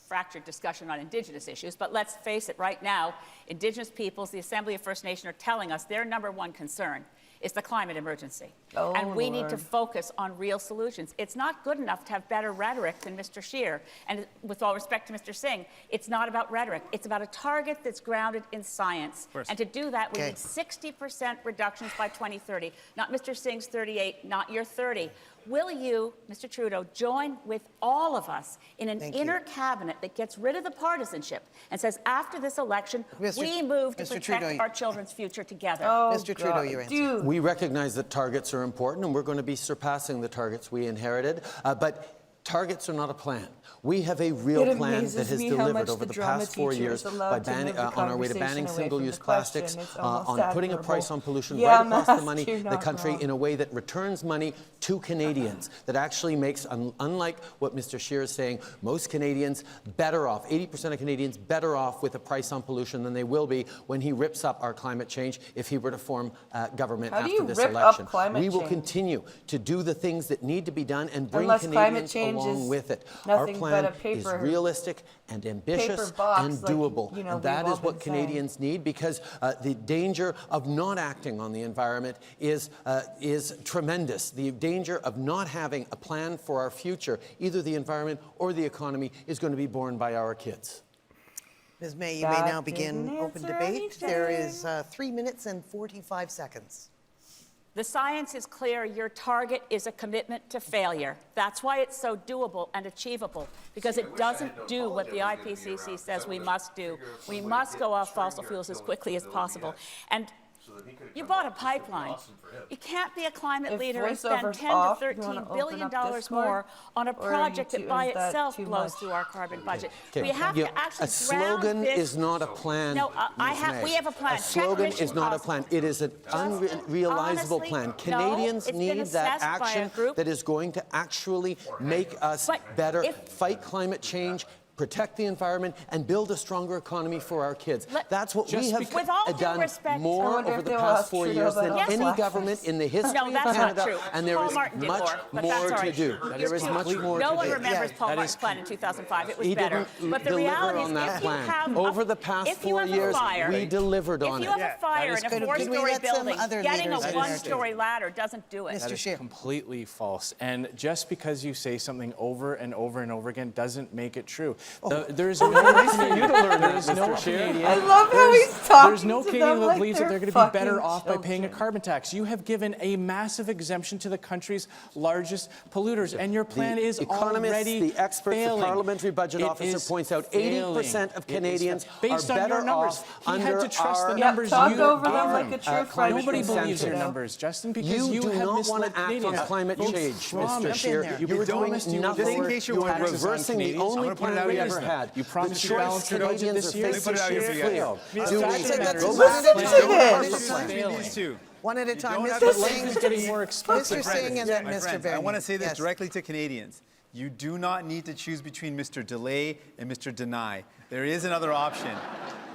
fractured discussion on Indigenous issues, but let's face it, right now, Indigenous peoples, the Assembly of First Nation, are telling us their number one concern is the climate emergency. And we need to focus on real solutions. It's not good enough to have better rhetoric than Mr. Scheer. And with all respect to Mr. Singh, it's not about rhetoric. It's about a target that's grounded in science. And to do that, we need 60% reductions by 2030. Not Mr. Singh's 38, not your 30. Will you, Mr. Trudeau, join with all of us in an inner cabinet that gets rid of the partisanship and says, after this election, we move to protect our children's future together? Mr. Trudeau, your answer. We recognize that targets are important, and we're going to be surpassing the targets we inherited. But targets are not a plan. We have a real plan that has delivered over the past 4 years by banning, on our way to banning single-use plastics, on putting a price on pollution right across the country in a way that returns money to Canadians, that actually makes, unlike what Mr. Scheer is saying, most Canadians better off, 80% of Canadians better off with a price on pollution than they will be when he rips up our climate change if he were to form government after this election. We will continue to do the things that need to be done and bring Canadians along with it. Our plan is realistic and ambitious and doable. And that is what Canadians need, because the danger of not acting on the environment is tremendous. The danger of not having a plan for our future, either the environment or the economy, is going to be borne by our kids. Ms. May, you may now begin open debate. There is 3 minutes and 45 seconds. The science is clear. Your target is a commitment to failure. That's why it's so doable and achievable, because it doesn't do what the IPCC says we must do. We must go off fossil fuels as quickly as possible. And You bought a pipeline. You can't be a climate If leader and spend voiceover's 10 off, to you wanna 13 open billion up dollars Discord? more on a Or are you project that by is that itself too blows much? through our carbon budget. Okay. We have to actually a slogan ground this. is not a plan. No, Ms. we May. have a plan. A Check slogan Mission is not a Possible. plan. It is an unrealizable honestly, plan. no, Canadians it's been need that assessed by a action group. that is going to actually make us But better, if- fight climate change, protect the environment, and build a stronger economy for our kids. That's what we have With all due done respect- I more wonder over if the they will past ask 4 Trudeau years than about any blackface. government in the history No, of that's not Canada, true. and there Paul is Martin did much more, but more that's all to right. do. There is much more No to one do. remembers Paul That Martin's is plan in 2005. It was He better. didn't But the deliver reality on is, that if you plan. have Over the past if you 4 have a years, fire, we delivered on if you it. have a fire in a Could we four-story let some building, other getting a leaders one-story ladder doesn't do it. Mr. That is Scheer. completely false. And just because you say something over and over and over again doesn't make it true. There's no Canadian, there's no Canadian. I love how he's talking There's no to Canadian them that like believes that they're they're going to be better fucking off by paying a children. carbon tax. You have given a massive exemption to the country's largest polluters, and your plan is economists, already the experts, failing. the parliamentary budget It officer is points out failing. 80% of It is Canadians based are on better your numbers. off He had under to trust the our numbers talk you over them gave like him. a true French Nobody believes your incentive. numbers, Justin, because you do have not want misled to act on Canadians. climate You change, Mr. promised- Scheer. You You were doing promised you would nothing. lower Just in case You are taxes on reversing the Canadians. only I'm gonna put it plan out we here. ever had. You promised The to balance choice your budget Canadians this are year. facing Let me put it out here for you clear. guys. Do Mr. we- Scheer, that's Go one back at to a the time. Canadians. Between these two. One at a time. don't have Mr. to- Life is getting Singh, more expensive. Mr. Singh and then My Mr. friends, I Bernier. want to say this Yes. directly to Canadians. You do not need to choose between Mr. Delay and Mr. Deny. There is another option.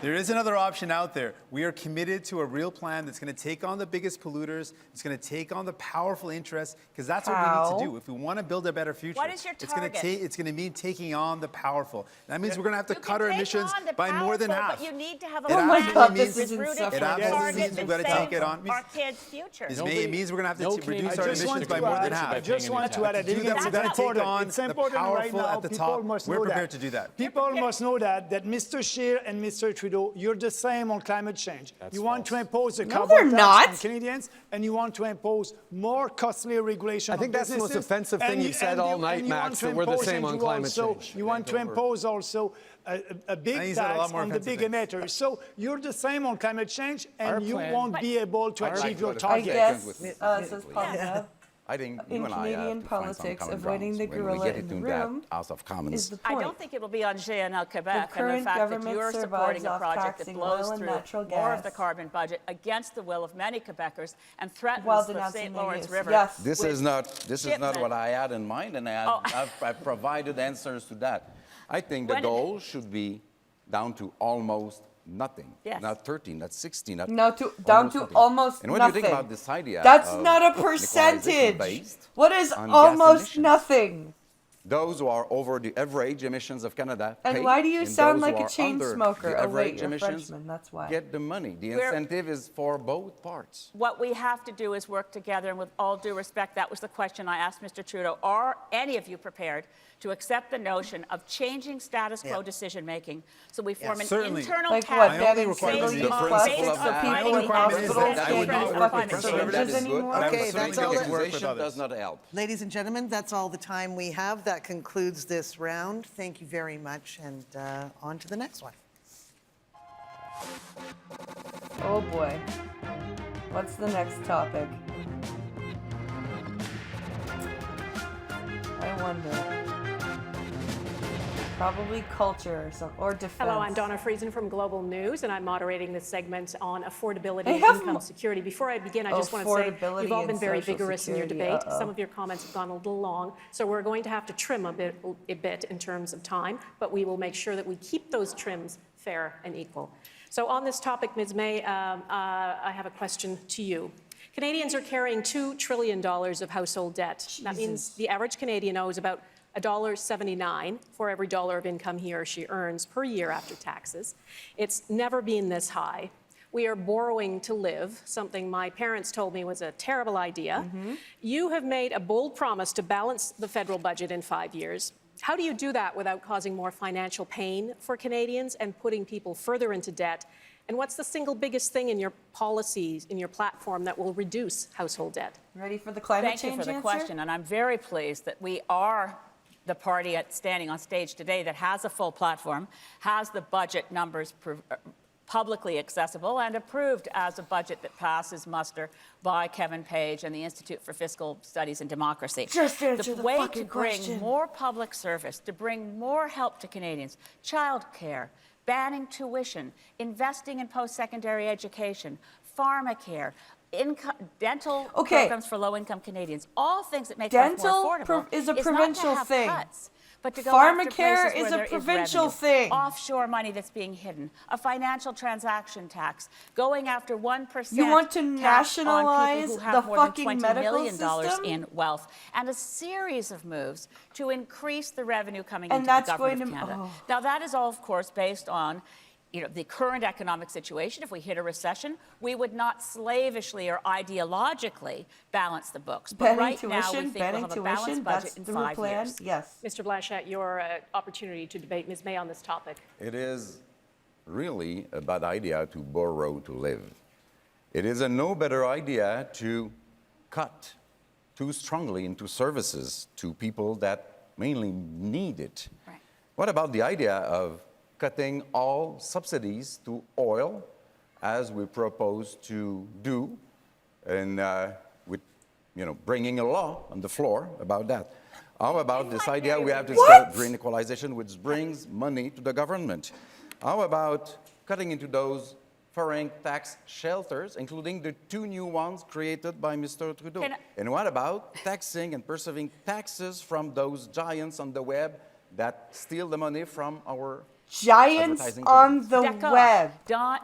There is another option out there. We are committed to a real plan that's going to take on the biggest polluters. It's going to take on the powerful interests, because that's what we need to do. If we want to build a better future, What is your it's going target? to mean taking on the powerful. That means we're going to have to You cut can our take emissions on the by more than powerful, half. But you need to have a It plan absolutely that means- is it rooted in absolutely targets means we've and got to take it on. saves our kids' future. It means we're going to have to No reduce Canadian our I just emissions want by to more add, than half. I just want to add, I To do think that, that's we've got to take important. on It's the important right powerful now. at the People top. must We're know prepared that. to do that. People must know that Mr. Scheer and Mr. Trudeau, you're the same on climate change. That's you want to false. impose a No, carbon they're tax not. on Canadians, and you want to impose more costly regulation I think on that's the most businesses, offensive thing and you've said all night, and you want Max, to that we're the impose same on and climate also- change. You want to impose also a I big think you said a lot tax more on the big offensive emitters. So you're the same on climate change, Our and you plan- won't be able to Our- achieve your I I target. guess, with- says Pavlov, I think you in and I Canadian have to find some politics, common avoiding grounds the when we gorilla get in the into that room House of Commons. is the I point. don't think it will be on GNL Quebec and the current fact that government you're survives supporting a off project that taxing blows oil and through natural more of the gas. carbon budget against the will of many Quebecers and threatens While the denouncing St. their Lawrence use. River. Yes. This with is not shipment. what I had in mind, and I've provided answers to that. I think the When- goal should be down to almost nothing. Yes. Not 13, not 16, not No, down to nothing. almost And when nothing. you think about this idea That's of not a equalization percentage. based What is on gas almost emissions, nothing? those who are over the average emissions of Canada And pay, why do you and sound those like who a are chain under smoker? the Oh, wait, average you're a emissions Frenchman, that's why. get the money. The We're- incentive is for both parts. What we have to do is work together, and with all due respect, that was the question I asked Mr. Trudeau. Are any of you prepared to accept the notion of changing status quo decision-making so we form an Certainly. internal Like what, cabinet banning based single on use The plastics principle of so that- people my in only requirement is hospitals that I would can't not use work fucking with conservative syringes is good, anymore? but Okay, I'm assuming that's all that that- legislation does not help. Ladies and gentlemen, that's all the time we have. That concludes this round. Thank you very much, and on to the next one. Oh boy. What's the next topic? I wonder. Probably culture or something, or defense. Hello, I'm Donna Friesen from Global News, and I'm moderating this segment on affordability They and have income mo- security. Before I begin, I just want to say Affordability you've all been and very social vigorous in your security, debate. Some of your comments have gone a little long, so we're going to have to trim a bit in terms of time, but we will make sure that we keep those trims fair and equal. So on this topic, Ms. May, I have a question to you. Canadians are carrying $2 trillion of household debt. That means the average Canadian owes about $1.79 for every dollar of income he or she earns per year after taxes. It's never been this high. We are borrowing to live, something my parents told me was a terrible idea. You have made a bold promise to balance the federal budget in 5 years. How do you do that without causing more financial pain for Canadians and putting people further into debt? And what's the single biggest thing in your policies, in your platform, that will reduce household debt? Ready for the climate Thank change you for the answer? question, and I'm very pleased that we are the party standing on stage today that has a full platform, has the budget numbers publicly accessible and approved as a budget that passes muster by Kevin Page and the Institute for Fiscal Studies and Democracy. Just answer the way fucking to bring question. more public service, to bring more help to Canadians, child care, banning tuition, investing in post-secondary education, pharmacare, dental programs for low-income Canadians, all things that make life more affordable. Is a not to provincial have thing. Cuts, but to go after Pharmacare places where is a there provincial revenue, thing. offshore money that's being hidden, a financial transaction tax, going after 1% You want to tax on nationalize people who have the more fucking than $20 medical million system? in wealth, and a series of moves to increase the revenue coming And into that's the government going of to- Canada. oh. Now, that is all, of course, based on the current economic situation. If we hit a recession, we would not slavishly or ideologically balance the books. But Banning right now, we tuition, think we'll banning have a balanced tuition, budget that's in the 5 plan. years. Yes. Mr. Blanchette, your opportunity to debate Ms. May on this topic. It is really a bad idea to borrow to live. It is a no better idea to cut too strongly into services to people that mainly need it. Right. What about the idea of cutting all subsidies to oil, as we propose to do, and with bringing a law on the floor about that? How about this idea we have to start green equalization, which brings money to the government? How about cutting into those foreign tax shelters, including the 2 new ones created by Mr. Trudeau? And what about taxing and perceiving taxes from those giants on the web that steal the money from our Giants advertising on the Deco, web.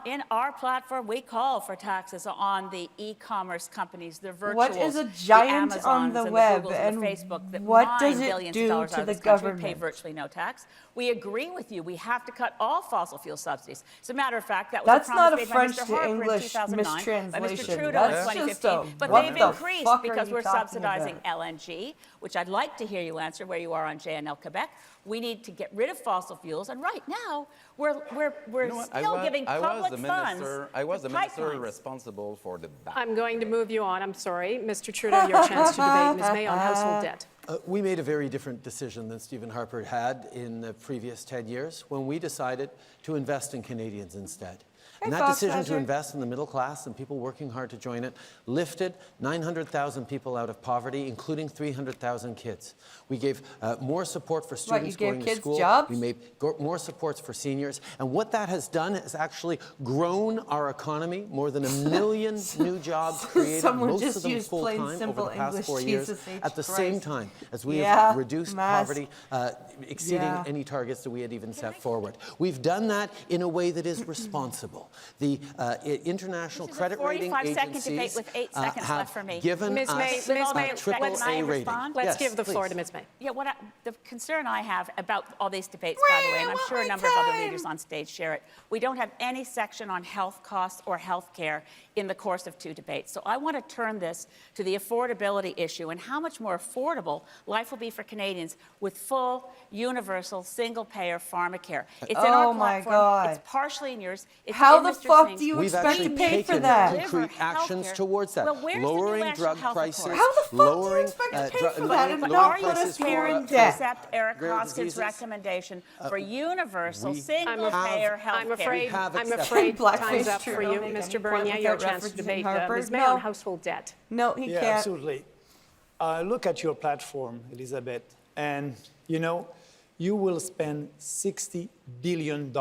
In our platform, we call for taxes on the e-commerce companies, the virtuals, What is a giant the on Amazons the and web, the Googles and and the Facebook that what mine does it billions do of dollars to out of the this country, pay government? virtually no tax. We agree with you. We have to cut all fossil fuel subsidies. As a matter of fact, that was That's a not promise a made French by Mr. to Harper English in 2009, by Mr. mistranslation. Trudeau That's in just 2015. But what they've the increased fuck are because you we're talking subsidizing about? LNG, which I'd like to hear you answer where you are on JNL Quebec. We need to get rid of fossil fuels, and right now we're still giving public funds. I was to the minister pipelines. responsible for the back. I'm going to move you on. I'm sorry. Mr. Trudeau, your chance to debate Ms. May on household debt. We made a very different decision than Stephen Harper had in the previous 10 years when we decided to invest in Canadians instead. And that decision to invest in the middle class and people working hard to join it lifted 900,000 people out of poverty, including 300,000 kids. We gave more support for students going to school. Jobs? We made more supports for seniors. And what that has done is actually grown our economy. More than 1 million new jobs created, most of them full-time over the past 4 years, at the same time as we have reduced poverty, exceeding any targets that we had even set forward. We've done that in a way that is responsible. The international credit rating agencies with 8 seconds left for have me. given Ms. May, us Ms. May, a triple A rating. Let's give the floor to Ms. May. Yeah, the concern I have about all these debates, by the way, and I'm sure a number of other leaders on stage share it, we don't have any section on health costs or health care in the course of 2 debates. So I want to turn this to the affordability issue and how much more affordable life will be for Canadians with full, universal, single-payer pharmacare. It's in our platform. It's partially in yours. It's How in the Mr. fuck Singh's. do you We've expect actually to pay for taken that? concrete actions Healthcare. towards that. Well, where's the new Lowering national drug health prices. report? How the fuck do you lowering expect to pay for low- that and low not Are you put us prices more for, in prepared to debt? accept Eric rare Hoskin's diseases? recommendation for universal, we single-payer health I'm care? afraid, have I'm accepted. afraid Blackface time's up for Trudeau you. make any Mr. point Bernier, your without chance to referencing debate Harper? Ms. May No. on household debt. No, he Yeah, can't. absolutely. Look at your platform, Elizabeth, and you will spend $60 billion.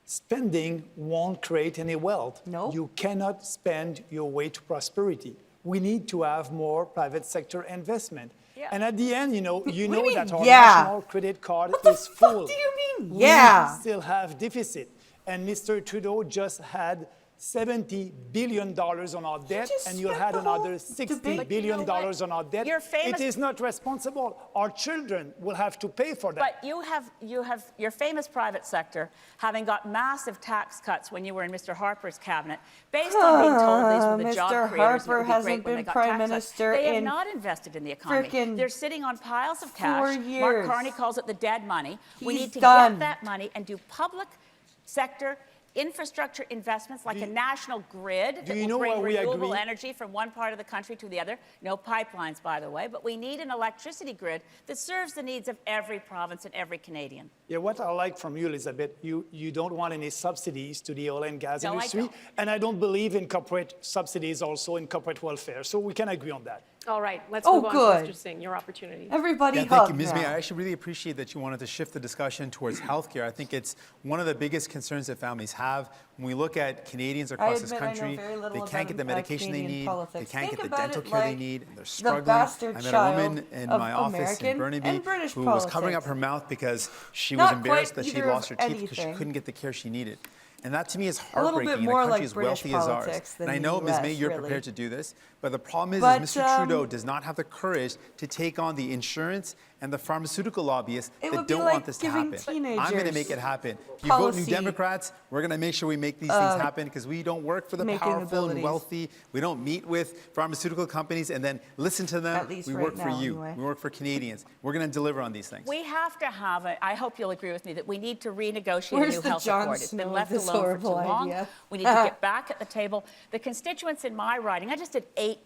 Spending won't create any wealth. No. You cannot spend your way to prosperity. We need to have more private sector investment. Yeah. And at the end, you know mean, that our yeah? national credit card What the is fuck full. do you mean? We Yeah. still have deficit. And Mr. Trudeau just had $70 billion on our debt, just and you'll spent have the whole another $60 debate. billion But you know what? on our debt. You're famous- It is not responsible. Our children will have to pay for that. But you have your famous private sector having got massive tax cuts when you were in Mr. Harper's cabinet, based on being told these were the job Mr. creators and it Harper would be hasn't great when they been got Prime tax cuts. Minister They have in not invested in the economy. frickin' They're sitting on piles of 4 cash. Mark years. Carney calls it the dead money. We He's need to done. get that money and do public sector infrastructure investments like a national grid that will know bring why we renewable agree? energy from one part of the country to the other. No pipelines, by the way, but we need an electricity grid that serves the needs of every province and every Canadian. Yeah, what I like from you, Elizabeth, you don't want any subsidies to the oil and gas No, I industry, don't. and I don't believe in corporate subsidies also in corporate welfare. So we can agree on that. All right, let's Oh, move on good. to Mr. Singh, your opportunity. Everybody Thank hug you, Ms. May. now. I actually really appreciate that you wanted to shift the discussion towards healthcare. I think it's one of the biggest concerns that families have. When we look at Canadians across this admit I know country, very little they can't get the about medication they Canadian need, politics. they can't Think get the about dental it care they like need, and they're the struggling. bastard I met a child woman in of my office American in Burnaby and British who was covering up politics. her mouth because she Not was embarrassed quite that she either lost her of teeth because she anything. couldn't get the care she needed. And that to me is A little bit heartbreaking in more a country like as British wealthy as ours. politics than And I the know, Ms. May, US, you're really. prepared to do this, but the problem But, is Mr. Trudeau does not have the courage to take on the insurance and the pharmaceutical lobbyists It that would be don't like want this to giving happen. I'm going to teenagers make it happen. You vote New policy, Democrats, we're going to make sure we make these things happen because we don't work for the making powerful and abilities. wealthy. We don't meet with pharmaceutical companies and then listen to them. At least we right work for now, you. anyway. We work for Canadians. We're going to deliver on these things. We have to have it. I hope you'll agree with me that we need to renegotiate Where's a new the health Jon accord. It's Snow been of left this alone for too horrible long. idea? We need to get back at the table. The constituents in my riding, I just did 8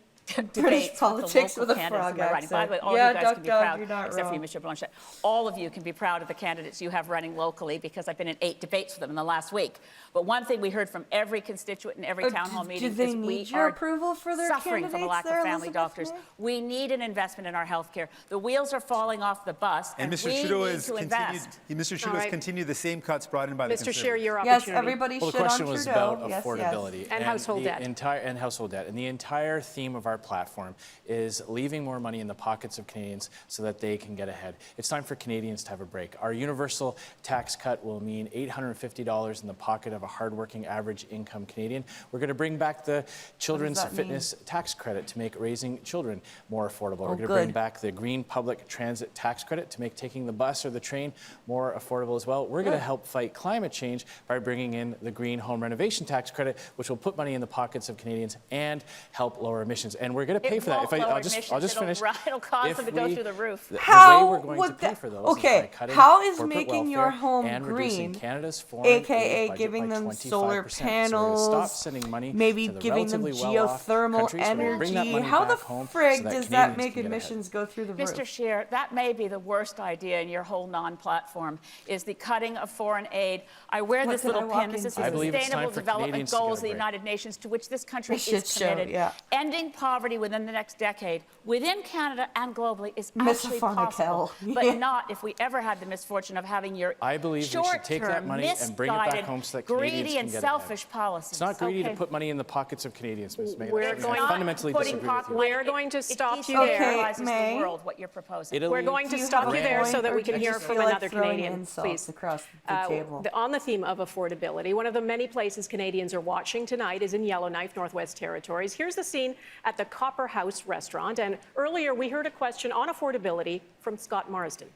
debates politics with the with a local candidates frog in my riding. By the way, accent. all Yeah, you guys Duck can be Dog, proud, you're not except for you, wrong. Mr. Blanchet. All of you can be proud of the candidates you have running locally because I've been in 8 debates with them in the last week. But one thing we heard from every constituent in every town hall meeting do they is we need your are approval for their suffering from a candidates lack there, of family Elizabeth doctors. May? We need an investment in our health care. The wheels are falling off the bus, And and Mr. we Trudeau need has to continued. invest. Mr. All Trudeau's right. continued the same cuts brought in by the Mr. Scheer, Conservatives. your Yes, opportunity. everybody Well, the shit question on was Trudeau. about Yes, affordability yes. And household debt. And household debt. And the entire theme of our platform is leaving more money in the pockets of Canadians so that they can get ahead. It's time for Canadians to have a break. Our universal tax cut will mean $850 in the pocket of a hardworking average income Canadian. We're going to bring back the children's that fitness tax credit to make raising children more affordable. We're going to good. bring back the green public transit tax credit to make taking the bus or the train more affordable as well. We're going to help fight climate change by bringing in the green home renovation tax credit, which will put money in the pockets of Canadians and help lower emissions. And we're going to pay It for that. won't lower I'll just emissions. finish. It'll cause If them to go we- through the roof. The way How we're going would to pay that- for those okay, is by cutting how is corporate making your welfare home and reducing green, Canada's foreign aid AKA budget giving by them 25%. solar So we're gonna stop panels, sending money maybe to the giving them relatively well-off geothermal countries. We're gonna bring that energy? money How the back home frig so that does Canadians that make can get ahead. emissions go through the roof? Mr. Scheer, that may be the worst idea in your whole non-platform, is the cutting of foreign aid. I wear What this did I little walk pin. This is into? the I believe it's Sustainable time for Development Canadians to get Goals a of the break. United Nations, to which this country A is shit show, committed. yeah. Ending poverty within the next decade, within Canada and globally, is Miss actually Fauna possible, Kell. but Yeah. not if we ever had the misfortune of having your I believe we should take that short-term, money and bring it back misguided, home so that Canadians greedy can and get selfish ahead. policies. It's not greedy Okay. to put money in the pockets of Canadians, Ms. May. We're That's- going- I fundamentally Putting disagree with pocket you. money, We're going to it stop you destabilizes there. the May. world, what you're proposing. Italy- We're going Do to you stop have you a there point, so that or we do can you hear just from feel like another throwing Canadian, insults please. across the table? On the theme of affordability, one of the many places Canadians are watching tonight is in Yellowknife, Northwest Territories. Here's the scene at the Copper House restaurant. And earlier we heard a question on affordability from Scott Marsden.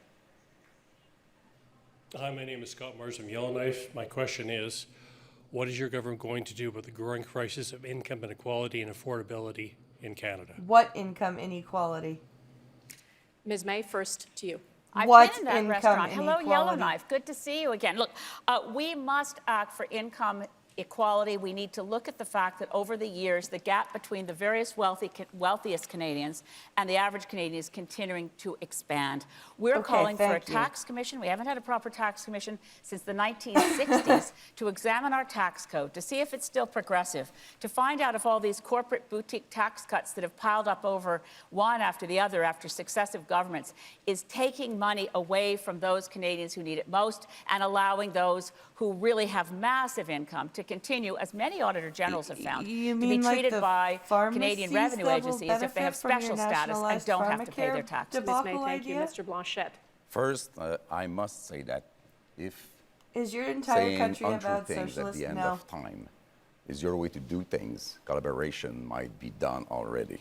Hi, my name is Scott Mars from Yellowknife. My question is, what is your government going to do about the growing crisis of income inequality and affordability in Canada? What income inequality? Ms. May, first to you. I've What been in that income restaurant. Hello, inequality? Yellowknife. Good to see you again. Look, we must act for income equality. We need to look at the fact that over the years, the gap between the various wealthiest Canadians and the average Canadian is continuing to expand. We're Okay, calling for a thank you. tax commission. We haven't had a proper tax commission since the 1960s to examine our tax code, to see if it's still progressive, to find out if all these corporate boutique tax cuts that have piled up over one after the other after successive governments is taking money away from those Canadians who need it most and allowing those who really have massive income to continue, as many Auditor Generals have found, You to be mean like treated the by Canadian pharmacies revenue that will agencies if they have benefit from your special status and nationalized don't have to pay their pharmacare taxes. Ms. May, debacle thank you. idea? Mr. Blanchet. First, I must say that if Is your entire saying country untrue about things at socialism the end now? of time is your way to do things, collaboration might be done already.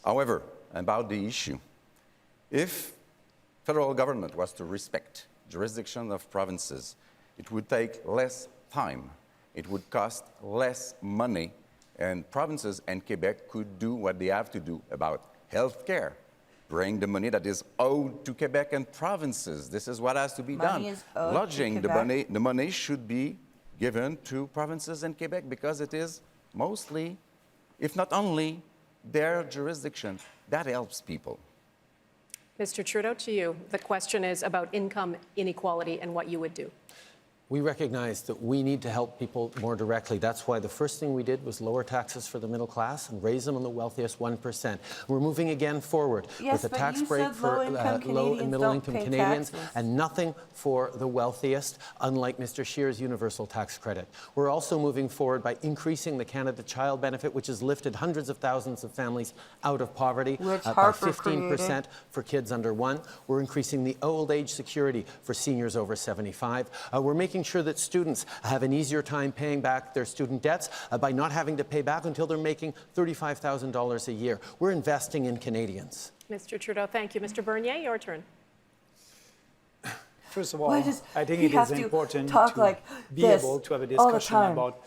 However, about the issue, if federal government was to respect jurisdiction of provinces, it would take less time, it would cost less money, and provinces and Quebec could do what they have to do about health care. Bring the money that is owed to Quebec and provinces. This is what has to be Money done. is owed to Lodging, Quebec. the money should be given to provinces and Quebec because it is mostly, if not only, their jurisdiction. That helps people. Mr. Trudeau, to you. The question is about income inequality and what you would do. We recognize that we need to help people more directly. That's why the first thing we did was lower taxes for the middle class and raise them on the wealthiest 1%. We're moving again forward with a tax break for low and middle income Canadians and nothing for the wealthiest, unlike Mr. Scheer's universal tax credit. We're also moving forward by increasing the Canada Child Benefit, which has lifted hundreds of thousands of families out of poverty by 15% for kids under 1. We're increasing the old age security for seniors over 75. We're making sure that students have an easier time paying back their student debts by not having to pay back until they're making $35,000 a year. We're investing in Canadians. Mr. Trudeau, thank you. Mr. Bernier, your turn. First of all, I think it is important to be able to have a discussion about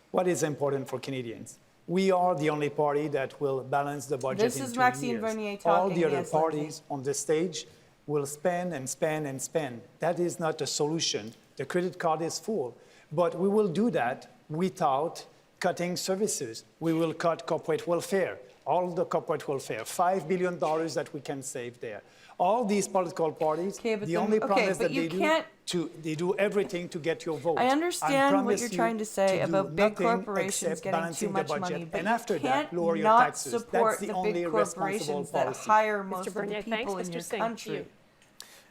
what is important for Canadians. We are the only party that will balance the budget in 2 years. This is Maxime Bernier talking. All the other parties on the stage will spend and spend and spend. That is not a solution. The credit card is full. But we will do that without cutting services. We will cut corporate welfare, all the corporate welfare, $5 billion that we can save there. All these political parties, the only promise that they do everything to get your vote. I understand what you're trying to say about big corporations getting too much money, but and after you that, can't lower your not taxes. support That's the the only big responsible corporations that policy. hire most of the Bernier, people thanks. in Mr. your Singh, country. to you.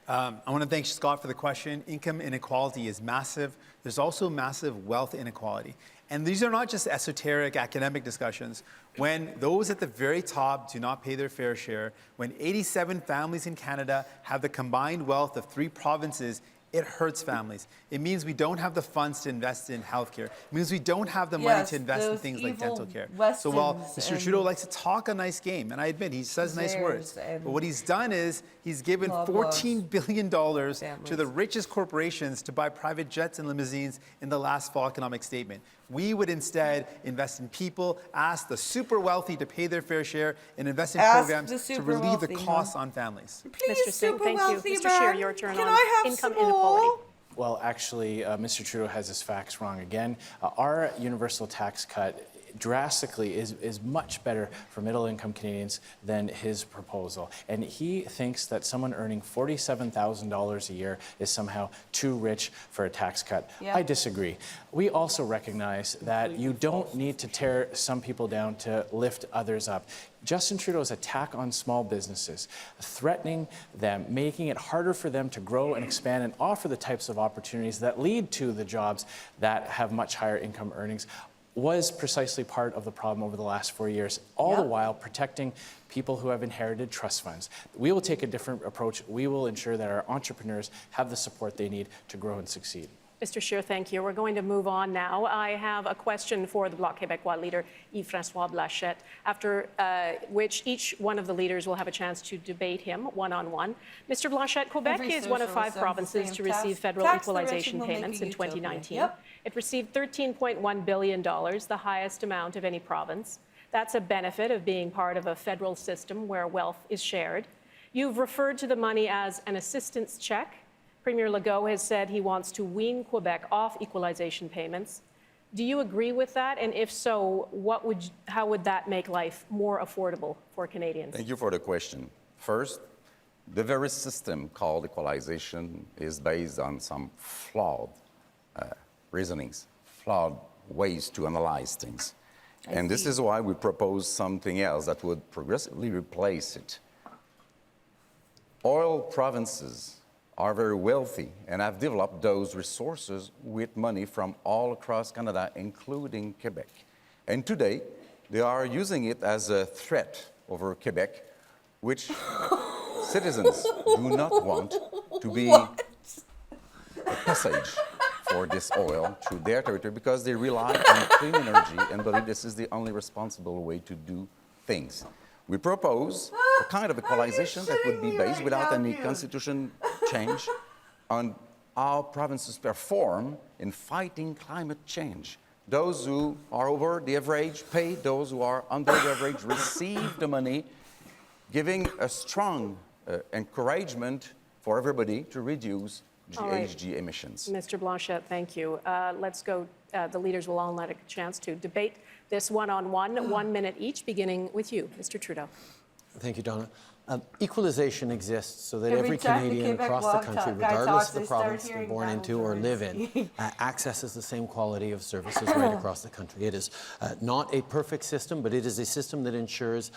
I want to thank Scott for the question. Income inequality is massive. There's also massive wealth inequality. And these are not just esoteric academic discussions. When those at the very top do not pay their fair share, when 87 families in Canada have the combined wealth of 3 provinces, it hurts families. It means we don't have the funds to invest in healthcare. It means we don't have the money to invest in things like dental care. So while Mr. Trudeau likes to talk a nice game, and I admit he says nice words, but what he's done is he's given $14 billion to the richest corporations to buy private jets and limousines in the last fall economic statement. We would instead invest in people, ask the super wealthy to pay their fair share, and invest in programs to relieve the costs on families. Please, Mr. Singh, thank you. Mr. Scheer, your turn on income inequality. Well, actually, Mr. Trudeau has his facts wrong again. Our universal tax cut drastically is much better for middle-income Canadians than his proposal. And he thinks that someone earning $47,000 a year is somehow too rich for a tax cut. Yeah. I disagree. We also recognize that you don't need to tear some people down to lift others up. Justin Trudeau's attack on small businesses, threatening them, making it harder for them to grow and expand and offer the types of opportunities that lead to the jobs that have much higher income earnings, was precisely part of the problem over the last 4 years, all the while protecting people who have inherited trust funds. We will take a different approach. We will ensure that our entrepreneurs have the support they need to grow and succeed. Mr. Scheer, thank you. We're going to move on now. I have a question for the Bloc Québécois leader, Yves-François Blanchet, after which each one of the leaders will have a chance to debate him one-on-one. Mr. Blanchet, Quebec is one of 5 provinces to receive federal equalization payments in 2019. Yep. It received $13.1 billion, the highest amount of any province. That's a benefit of being part of a federal system where wealth is shared. You've referred to the money as an assistance check. Premier Legault has said he wants to wean Quebec off equalization payments. Do you agree with that? And if so, how would that make life more affordable for Canadians? Thank you for the question. First, the very system called equalization is based on some flawed reasonings, flawed ways to analyze things. And this is why we propose something else that would progressively replace it. Oil provinces are very wealthy and have developed those resources with money from all across Canada, including Quebec. And today, they are using it as a threat over Quebec, which citizens do not want to be a passage for this oil through their territory because they rely on clean energy and believe this is the only responsible way to do things. We propose a kind of equalization that would be based without any constitution change on how provinces perform in fighting climate change. Those who are over the average pay, those who are under the average receive the money, giving a strong encouragement for everybody to reduce All right. GHG emissions. Mr. Blanchette, thank you. Let's go. The leaders will all have a chance to debate this one-on-one, 1 minute each, beginning with you, Mr. Trudeau. Thank you, Donna. Equalization exists so that Every every time the Canadian Quebec across the law country, guy regardless talks, of the they start province they're hearing born battle into or live in, accesses the same quality of services right across the country. It is not a perfect system, but it is a system that ensures,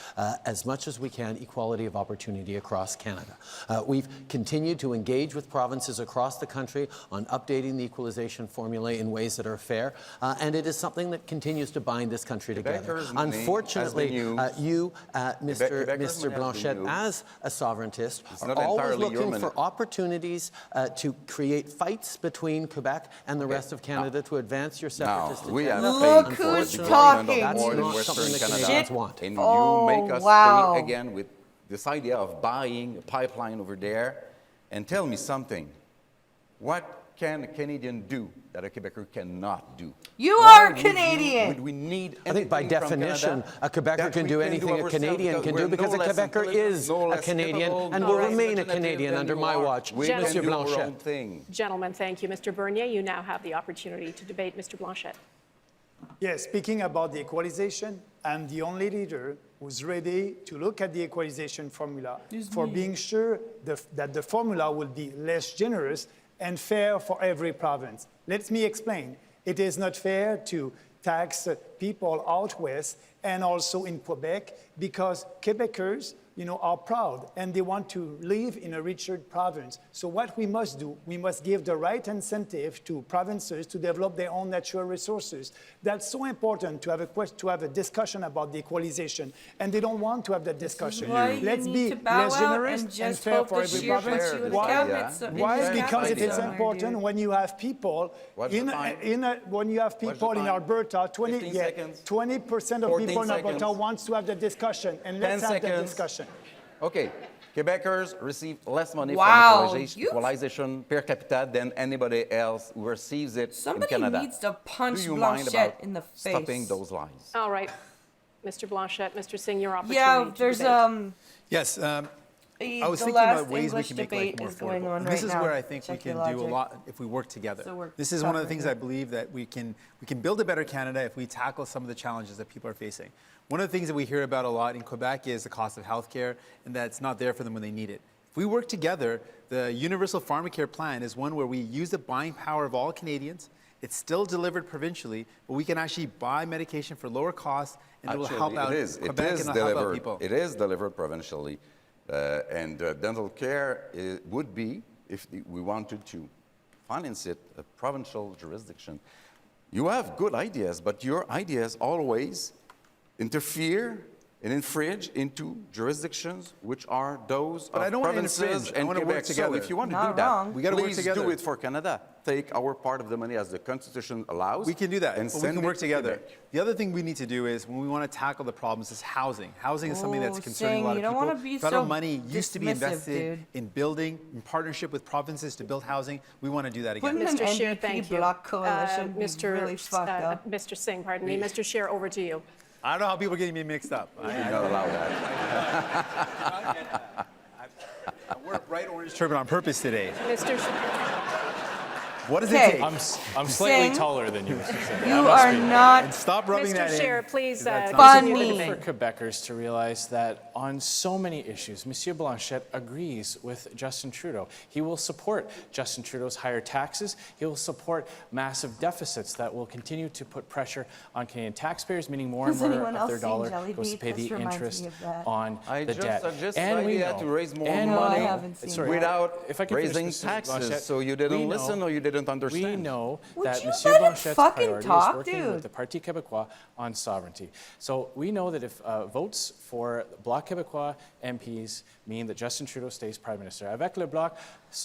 as much as we can, equality of opportunity across Canada. We've continued to engage with provinces across the country on updating the equalization formula in ways that are fair, and it is something that continues to bind this country together. Quebecers' money Unfortunately, has been used. Mr. Quebecers' money has Blanchette, been used. as a sovereigntist, It's are not always entirely your looking money. for opportunities to create fights between Quebec and the rest of Canada to advance your separatist We have agenda. paid Look for who's the development talking. of more That's in not Western something that Canada. Canadians want. And Oh, you make us wow. pay again with this idea of buying a pipeline over there. And tell me something. What can a Canadian do that a Quebecer cannot do? You Why are would Canadian. Would we need I think by anything from definition, Canada a Quebecer that can we do anything a ourselves Canadian because can we're do because no a less Quebecer intelligent, is no a less Canadian capable, and no will less remain a imaginative Canadian than under you my are. watch. We can Monsieur do our own Blanchette. thing. Gentlemen, thank you. Mr. Bernier, you now have the opportunity to debate Mr. Blanchette. Yes, speaking about the equalization, I'm the only leader who's ready to look at the equalization formula for being sure that the formula will be less generous and fair for every province. Let me explain. It is not fair to tax people out west and also in Quebec because Quebecers, are proud and they want to live in a richer province. So what we must do, we must give the right incentive to provinces to develop their own natural resources. That's so important to have a discussion about the equalization, and they don't want to have that discussion. Why Let's you be need to bow less out generous and just fair hope for the every sheer province. puts you in the Why? cabinet. Why? Because it is somewhere, important dude. when you have people What's the time? when you have What's people the in time? Alberta, 15 seconds. 20% of 14 people in Alberta seconds. wants to have the discussion, and let's 10 have that seconds. discussion. Okay, Quebecers receive less money Wow, from you- equalization per capita than anybody else who receives it Somebody in Canada. needs to punch Do you mind Blanchette about in the stopping face. those lies? All right. Mr. Blanchette, Mr. Singh, your opportunity Yeah, to there's debate. Yes, I was the thinking last about ways we English can make debate life more is going affordable. on And this right is now. where I think we Check your can do a logic. lot if we work together. So we're This is one of the covering things it. I believe that we can build a better Canada if we tackle some of the challenges that people are facing. One of the things that we hear about a lot in Quebec is the cost of healthcare and that it's not there for them when they need it. If we work together, the Universal Pharmacare Plan is one where we use the buying power of all Canadians. It's still delivered provincially, but we can actually buy medication for lower costs and it will help out Quebec and it'll help out people. It is delivered provincially, and dental care would be, if we wanted to finance it, a provincial jurisdiction. You have good ideas, but your ideas always interfere and infringe into jurisdictions which are those But of I don't want to provinces infringe. I and want to work Quebec. So together. if you want to Not do that, wrong. We gotta work please together. do it for Canada. Take our part of the money as the Constitution allows. We can do that, and but we send can it work to together. Quebec. The other thing we need to do is when we want to tackle the problems is housing. Housing is something that's Oh, concerning a lot Singh, of you don't people. wanna be Federal so money used to be dismissive, invested dude. in building, in partnership with provinces to build housing. We want to do that again. Putting an Mr. Scheer, NDP thank you. bloc coalition would be really fucked up. Mr. Singh, pardon me. Mr. Scheer, over to you. I don't know how people are getting me mixed up. You not allow that. I wore a bright orange turban on purpose today. Mr. Scheer. What does Okay. it take? I'm slightly Singh, taller than you, Mr. Singh. You are not. And stop rubbing that Mr. in. Scheer, please That's continue the funny. debate. For Quebecers to realize that on so many issues, Monsieur Blanchette agrees with Justin Trudeau. He will support Justin Trudeau's higher taxes. He will support massive deficits that will continue to put pressure on Canadian taxpayers, meaning more and Has more anyone of else their seen dollar Jelly goes to Bean? pay This the reminds me interest of that. on I the just debt. suggest And the we idea know, to raise more and we No, I money know- haven't seen sorry, without if I can finish, raising Mr. taxes. Blanchette, So you didn't we listen know- or you didn't understand. We know Would that you Monsieur let him Blanchette's fucking priority talk, is working dude? with the Parti Québécois on sovereignty. So we know that if votes for Bloc Québécois MPs mean that Justin Trudeau stays Prime Minister. Avec le Bloc,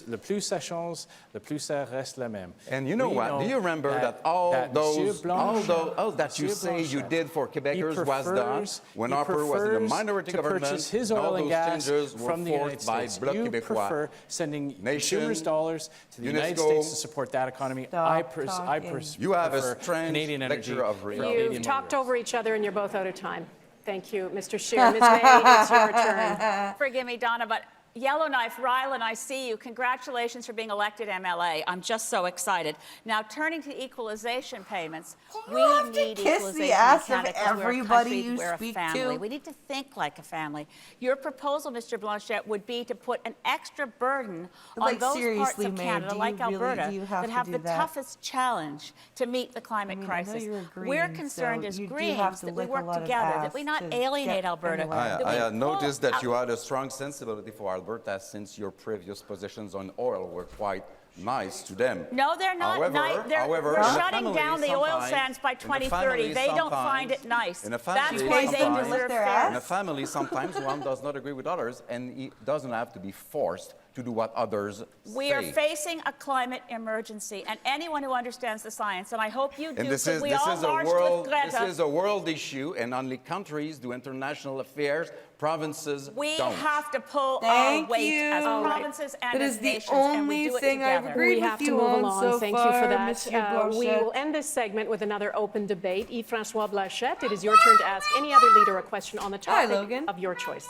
le plus ça change, le plus ça reste le même. And you know We what? Do you remember that Monsieur Blanchet- all that you Monsieur say you Blanchet, did for he Quebecers was done prefers- when he Harper was in the prefers minority to government? purchase his and all oil and those gas changes were from the United forced by States. Bloc You Québécois. prefer sending Nation, consumers' dollars to the United UNESCO. States to support that economy. I talking. You have a prefer strange Canadian energy lecture of for reality. Canadian You've talked minerals. over each other and you're both out of time. Thank you, Mr. Scheer. Ms. May, it's your turn. Forgive me, Donna, but Yellowknife, Ryland, I see you. Congratulations for being elected MLA. I'm just so excited. Now, turning to equalization payments, we need kiss equalization the ass in of Canada 'cause everybody we're a country, you we're a speak family. to? We need to think like a family. Your proposal, Mr. Blanchet, would be to put an extra burden on Like, those parts seriously, of Mayor, Canada, do you like really- Alberta, do you have that to have do the that? toughest challenge to meet the climate I know crisis. you're We're agreeing, concerned so as you do Greens have to that we lick a work lot of together, that ass we not to alienate get Alberta. anywhere. that I we noticed pull that you out- had a strong sensibility for Alberta since your previous positions on oil were quite nice to them. No, they're not However, nice. however, We're in the shutting family down the oil sometimes- sands by in the 2030. family They don't sometimes- find it nice. in a That's family why they sometimes- deserve In fairness. a family, sometimes one does not agree with others, and he doesn't have to be forced to do what others We say. are facing a climate emergency, and anyone who understands the science, and I hope you do, And this because is, we this all is a marched world, with Greta. this is a world issue, and only countries do international affairs, provinces We don't. have to pull Thank our weight you. as All right. provinces and That as is the nations, and we only do it thing I've together. agreed We with have to you move on along. so Thank you far, for that. Monsieur We Blanchet. will end this segment with another open debate. Yves-François Blanchet, it is your turn to ask any other leader a question on the topic Logan. of your choice.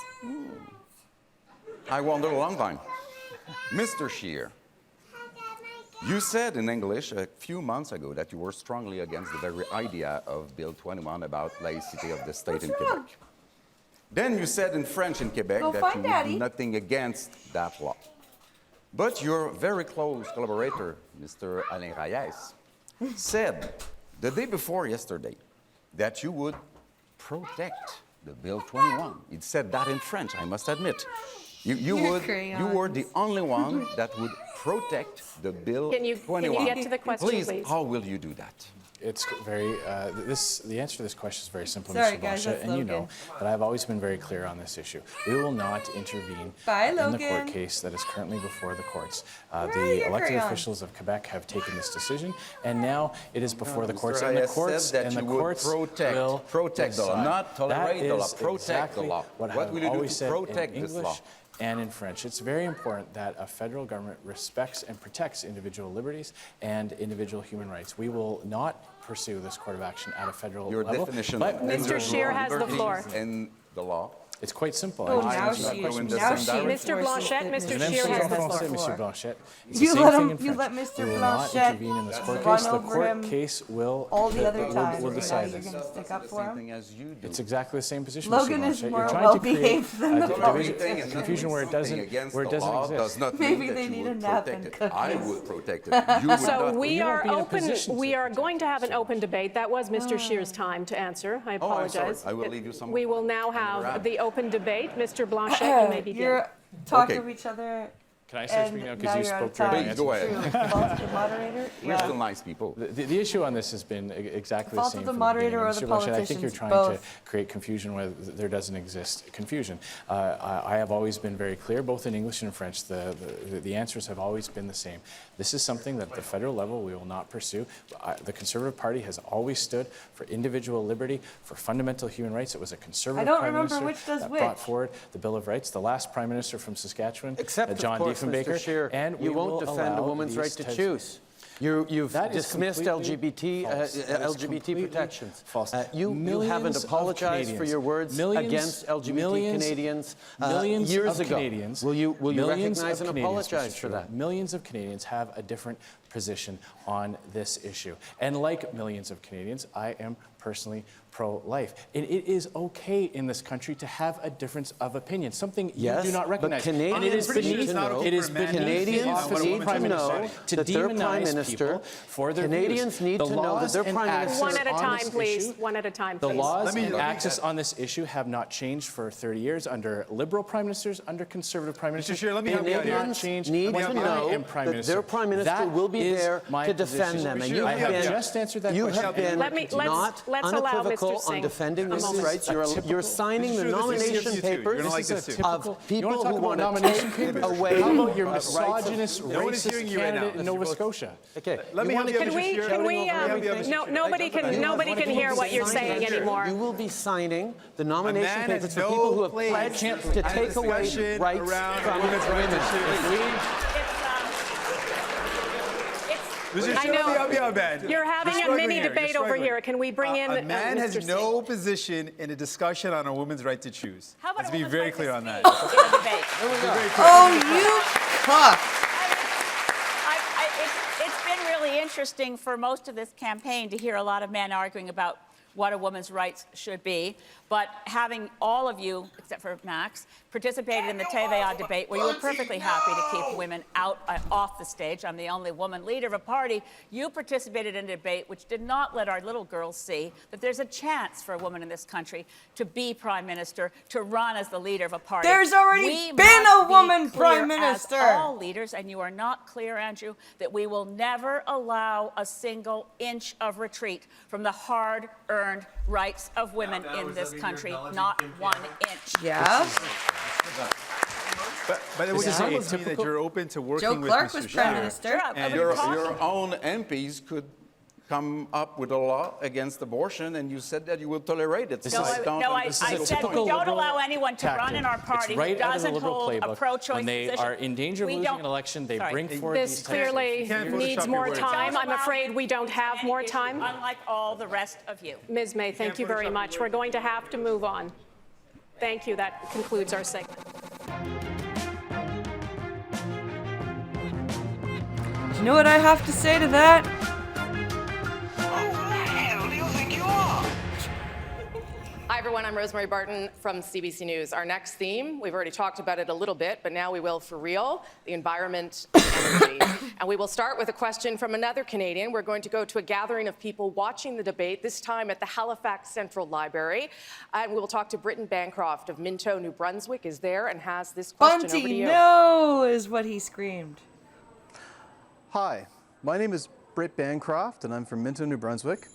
I wondered a long time. Mr. Scheer, you said in English a few months ago that you were strongly against the very idea of Bill 21 about laicity of the state in Quebec. Then you said in French in Quebec Go that find you would Daddy. do nothing against that law. But your very close collaborator, Mr. Alain Reyes, said the day before yesterday that you would protect the Bill 21. He said that in French, I must admit. You were the only one that would protect the Bill Can you 21. get to the question, please? How will you do that? It's very, the answer to this question is very simple, Sorry, Mr. guys, Blanchet, that's and you know Logan. that I've always been very clear on this issue. We will not intervene Bye, in the Logan. court case that is currently before the courts. are The your elected crayons? officials of Quebec have taken this decision, and now it is before the Mr. courts, and the Reyes courts, said that and the you would courts will protect the law, decide. not tolerate That the law, is protect the exactly law. What What I've will you do always to said protect in this English law? and in French. It's very important that a federal government respects and protects individual liberties and individual human rights. We will not pursue this court of action at a federal Your level. definition but of Mr. individual Scheer has the liberties floor. in the law. It's quite simple. Oh, I now just she answered that is. question. Now she Mr. Blanchet, Mr. Scheer has the floor. Monsieur Blanchet. It's You the same let thing him- in you French. let Mr. We will not Blanchet intervene in this court run case. The over court him case will all the other times. will Now decide you're this. going to stick up for him? As you do. It's exactly the same position, Logan Mr. is Blanchet. more You're trying to create well-behaved than the division, confusion where it doesn't against where it the doesn't law exist. does not Maybe mean that they you need would a nap protect and it. I cookies. would protect it. You would So not. we are won't be in a open. position We to are going to have an open debate. That was Mr. Scheer's time to answer. I Oh, I'm apologize. sorry. I will leave you some. We will now have around. the open debate. Mr. Blanchet, you may begin. You're talking Okay. to each other. Can I start And speaking now? now Because you you're out of spoke during my time. Please, go answer. ahead. True. Fault of the moderator? We're Yeah. still nice people. The issue on this has been exactly the Fault same of the from moderator beginning. or the Mr. Blanchet, I think you're politicians, trying both. to create confusion where there doesn't exist confusion. I have always been very clear, both in English and French. The answers have always been the same. This is something that at the federal level we will not pursue. The Conservative Party has always stood for individual liberty, for fundamental human rights. It was a Conservative I don't Prime remember Minister which does that which. brought forward the Bill of Rights. The last Prime Minister from Saskatchewan, Except, John of course, Diefenbaker, Mr. Scheer, and you we won't will defend a allow woman's these right to types- choose. You've That is dismissed completely LGBT, false. That is LGBT completely protections. false. You Millions haven't of apologized for Canadians, your words millions- against LGBT millions- Canadians millions years of ago. Canadians, Will you millions recognize of and Canadians, apologize Mr. for Trudeau, that? Millions of Canadians have a different position on this issue. And like millions of Canadians, I am personally pro-life. And it is okay in this country to have a difference of opinion, something Yes, you do not but recognize. And Canadians it is need beneath, to know- it is for a man beneath the Canadians office need of Prime to know Minister to that their Prime demonize Minister, people for their Canadians views. need The to know that laws their and Prime access Minister- One at a on time, this please. issue- One at a time, the please. laws Let me- and let me- access on this issue have not changed for 30 years under Liberal Prime Ministers, under Conservative Prime Ministers. Scheer, let me They help you out will here. not change need when to I know am Prime that Minister. their Prime Minister That will be is there my to defend position. them. And Scheer, you let me help have you been, out. just answered that you question. have been Let's not allow Mr. unequivocal on Singh defending a women's moment. rights. You're typical- signing Mr. the Scheer, this is nomination you too. You're papers gonna like This this is too. a of typical, you people want to talk who about want to nomination take papers? away How about your rights. misogynist, No one is racist hearing you right candidate now. in Nova Scotia? Okay. Let me You help you out, Can Mr. we? Scheer. Can we? Let me help you No, out, Mr. nobody can hear what you're saying anymore. You will be signing the nomination man has papers for no people who have place pledged in to a take away discussion rights around from women's rights women. issues. I know. You're having a mini debate over here. Can we bring in a man has Mr. no position in a discussion on a woman's right to choose. How about Let's a be woman's very right to clear on that. speak in a debate? Oh, you fuck. It's been really interesting for most of this campaign to hear a lot of men arguing about what a woman's rights should be, but having all of you, except for Max, participated in the TVA debate where you were perfectly happy to keep women off the stage. I'm the only woman leader of a party. You participated in a debate which did not let our little girls see that there's a chance for a woman in this country to be prime minister, to run as the leader of a party. There's already We been must a woman be clear prime minister. As all leaders, and you are not clear, Andrew, that we will never allow a single inch of retreat from the hard-earned rights of women in this country, not 1 inch. Yeah. But it would tells me that you're open to working Joe with Clark Mr. was Scheer. prime minister. And Your own MPs could come up with a law against abortion, and you said that you will tolerate it. No, I said we don't allow anyone to run in our party It's right who out of the doesn't Liberal hold a playbook. pro-choice When they position. are in danger of We losing don't- an election, they Sorry. bring forward This these types clearly of needs more time. I'm afraid we don't have more time. Unlike all the rest of you. Ms. May, thank you very much. We're going to have to move on. Thank you. That concludes our segment. Do you know what I have to say to that? Hi, everyone. I'm Rosemary Barton from CBC News. Our next theme, we've already talked about it a little bit, but now we will for real, the environment and energy. And we will start with a question from another Canadian. We're going to go to a gathering of people watching the debate, this time at the Halifax Central Library. And we will talk to Britton Bancroft of Minto, New Brunswick, is there and has this question. Over to Bunty, you. no, is what he screamed. Hi, my name is Britt Bancroft, and I'm from Minto, New Brunswick.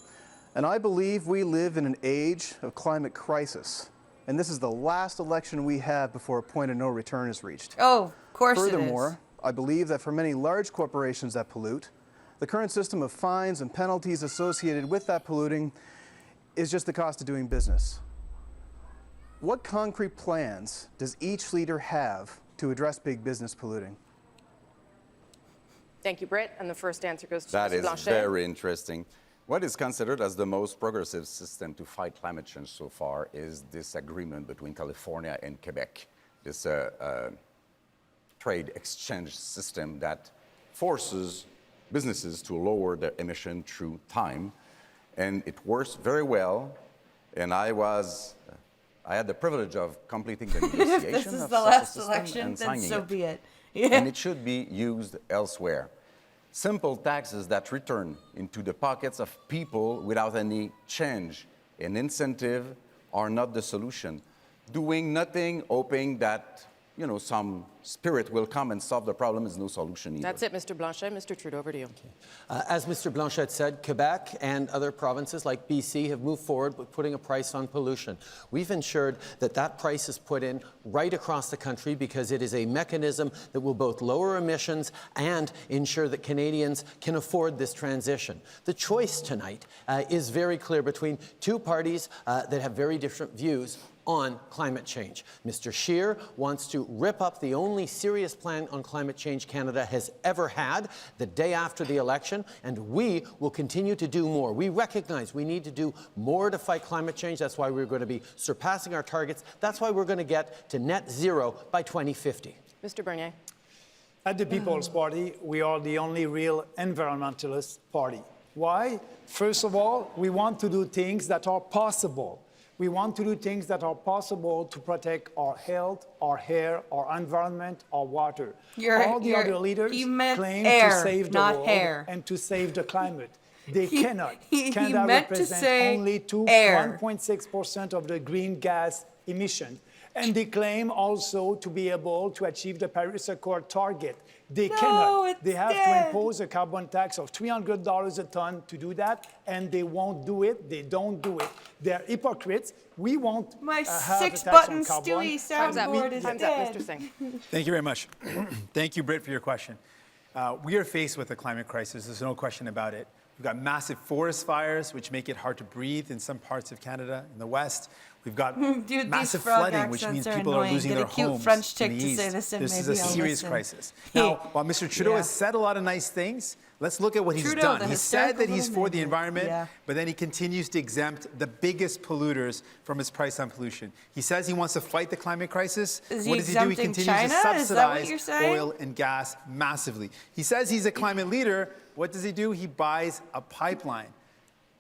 And I believe we live in an age of climate crisis. And this is the last election we have before a point of no return is reached. Oh, of course it is. Furthermore, I believe that for many large corporations that pollute, the current system of fines and penalties associated with that polluting is just the cost of doing business. What concrete plans does each leader have to address big business polluting? Thank you, Britt. And the first answer goes to That Mr. is Blanchet. very interesting. What is considered as the most progressive system to fight climate change so far is this agreement between California and Quebec, this trade exchange system that forces businesses to lower their emission through time. And it works very well. And I had the privilege of completing the negotiation If this is of the such a last system election, and then signing so it. be it. And it should be used elsewhere. Simple taxes that return into the pockets of people without any change and incentive are not the solution. Doing nothing, hoping that some spirit will come and solve the problem is no solution either. That's it, Mr. Blanchet. Mr. Trudeau, over to you. As Mr. Blanchet said, Quebec and other provinces like BC have moved forward with putting a price on pollution. We've ensured that that price is put in right across the country because it is a mechanism that will both lower emissions and ensure that Canadians can afford this transition. The choice tonight is very clear between two parties that have very different views on climate change. Mr. Scheer wants to rip up the only serious plan on climate change Canada has ever had the day after the election, and we will continue to do more. We recognize we need to do more to fight climate change. That's why we're going to be surpassing our targets. That's why we're going to get to net zero by 2050. Mr. Bernier. At the People's Party, we are the only real environmentalist party. Why? First of all, we want to do things that are possible. We want to do things that are possible to protect our health, our air, our environment, our water. All the other leaders claim to save the world and to save the climate. They cannot. Canada represents only 1.6% of the green gas emission. And they claim also to be able to achieve the Paris Accord target. They cannot. They have to impose a carbon tax of $300 a ton to do that, and they won't do it. They don't do it. They're hypocrites. We won't have a tax on carbon. Stewie soundboard is Time's dead. up, Mr. Singh. Thank you very much. Thank you, Britt, for your question. We are faced with a climate crisis. There's no question about it. We've got massive forest fires, which make it hard to breathe in some parts of Canada. In the west, we've got Dude, massive these frog flooding, which accents means are people are annoying. losing Get their a cute homes French in chick the to east. say this and This is maybe a I'll serious listen. crisis. Hey. Now, while Mr. Trudeau Yeah. has said a lot of nice things, let's look at what he's Trudeau, done. the He said that hysterical he's little for the man. environment, Yeah. but then he continues to exempt the biggest polluters from his price on pollution. He says he wants to fight the climate crisis. Is he What does he do? He exempting continues China? to Is that what subsidize you're saying? oil and gas massively. He says he's a climate leader. What does he do? He buys a pipeline.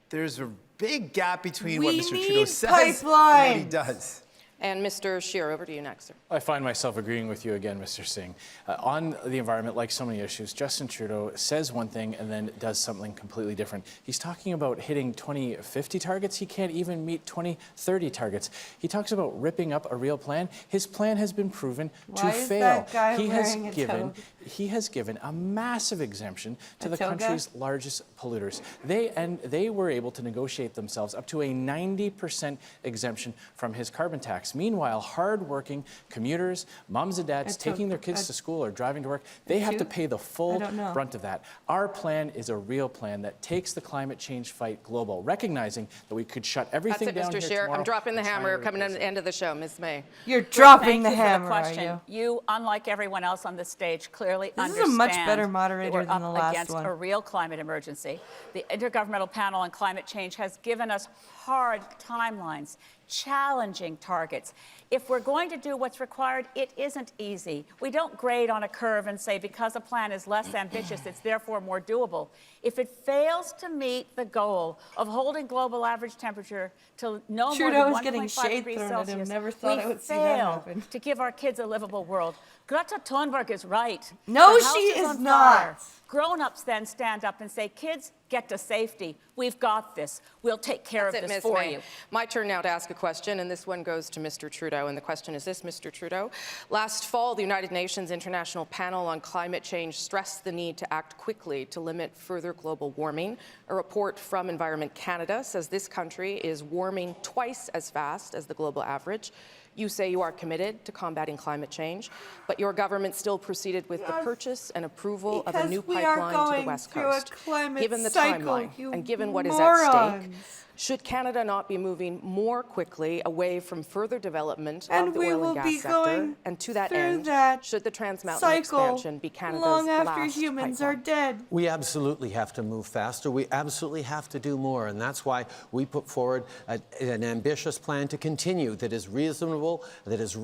There's a big gap between what We Mr. Trudeau need says and what he pipelines. does. And Mr. Scheer, over to you next, sir. I find myself agreeing with you again, Mr. Singh. On the environment, like so many issues, Justin Trudeau says one thing and then does something completely different. He's talking about hitting 2050 targets. He can't even meet 2030 targets. He talks about ripping up a real plan. His plan has been proven to Why is fail. that guy he has wearing a given toga? he has given a massive exemption to A the toga? country's largest polluters. They were able to negotiate themselves up to a 90% exemption from his carbon tax. Meanwhile, hard-working commuters, moms and dads taking their kids to school or driving to work, they have to pay the full brunt of that. Our plan is a real plan that takes the climate change fight global, recognizing that we could shut everything That's it, down Mr. here Scheer. tomorrow I'm dropping the and try hammer. and Coming to replace the end of the show, Ms. May. You're dropping Thank the you for hammer, the are question. you? unlike everyone else on this stage, clearly This is a understand much better that moderator we're than up the last against one. a real climate emergency. The Intergovernmental Panel on Climate Change has given us hard timelines, challenging targets. If we're going to do what's required, it isn't easy. We don't grade on a curve and say because a plan is less ambitious, it's therefore more doable. If it fails to meet the goal of holding global average temperature to no Trudeau more is than getting 1.5 shade degrees thrown at him. Celsius, Never thought we I would see that fail happen. to give our kids a livable world. Greta Thunberg is right. No, The house she is on not. fire. Grown-ups then stand up and say, kids, get to safety. We've got this. We'll take care That's of it, this Ms. for May. you. My turn now to ask a question, and this one goes to Mr. Trudeau. And the question is this, Mr. Trudeau. Last fall, the United Nations International Panel on Climate Change stressed the need to act quickly to limit further global warming. A report from Environment Canada says this country is warming twice as fast as the global average. You say you are committed to combating climate change, but your government still proceeded with the purchase and approval of a new pipeline to the West Coast. Given the timeline and given what is at stake, should Canada not be moving more quickly away from further development of the oil and gas sector? And to that end, should the Trans Mountain expansion be Canada's long after last humans pipeline? are dead. We absolutely have to move faster. We absolutely have to do more. And that's why we put forward an ambitious plan to continue that is reasonable, that is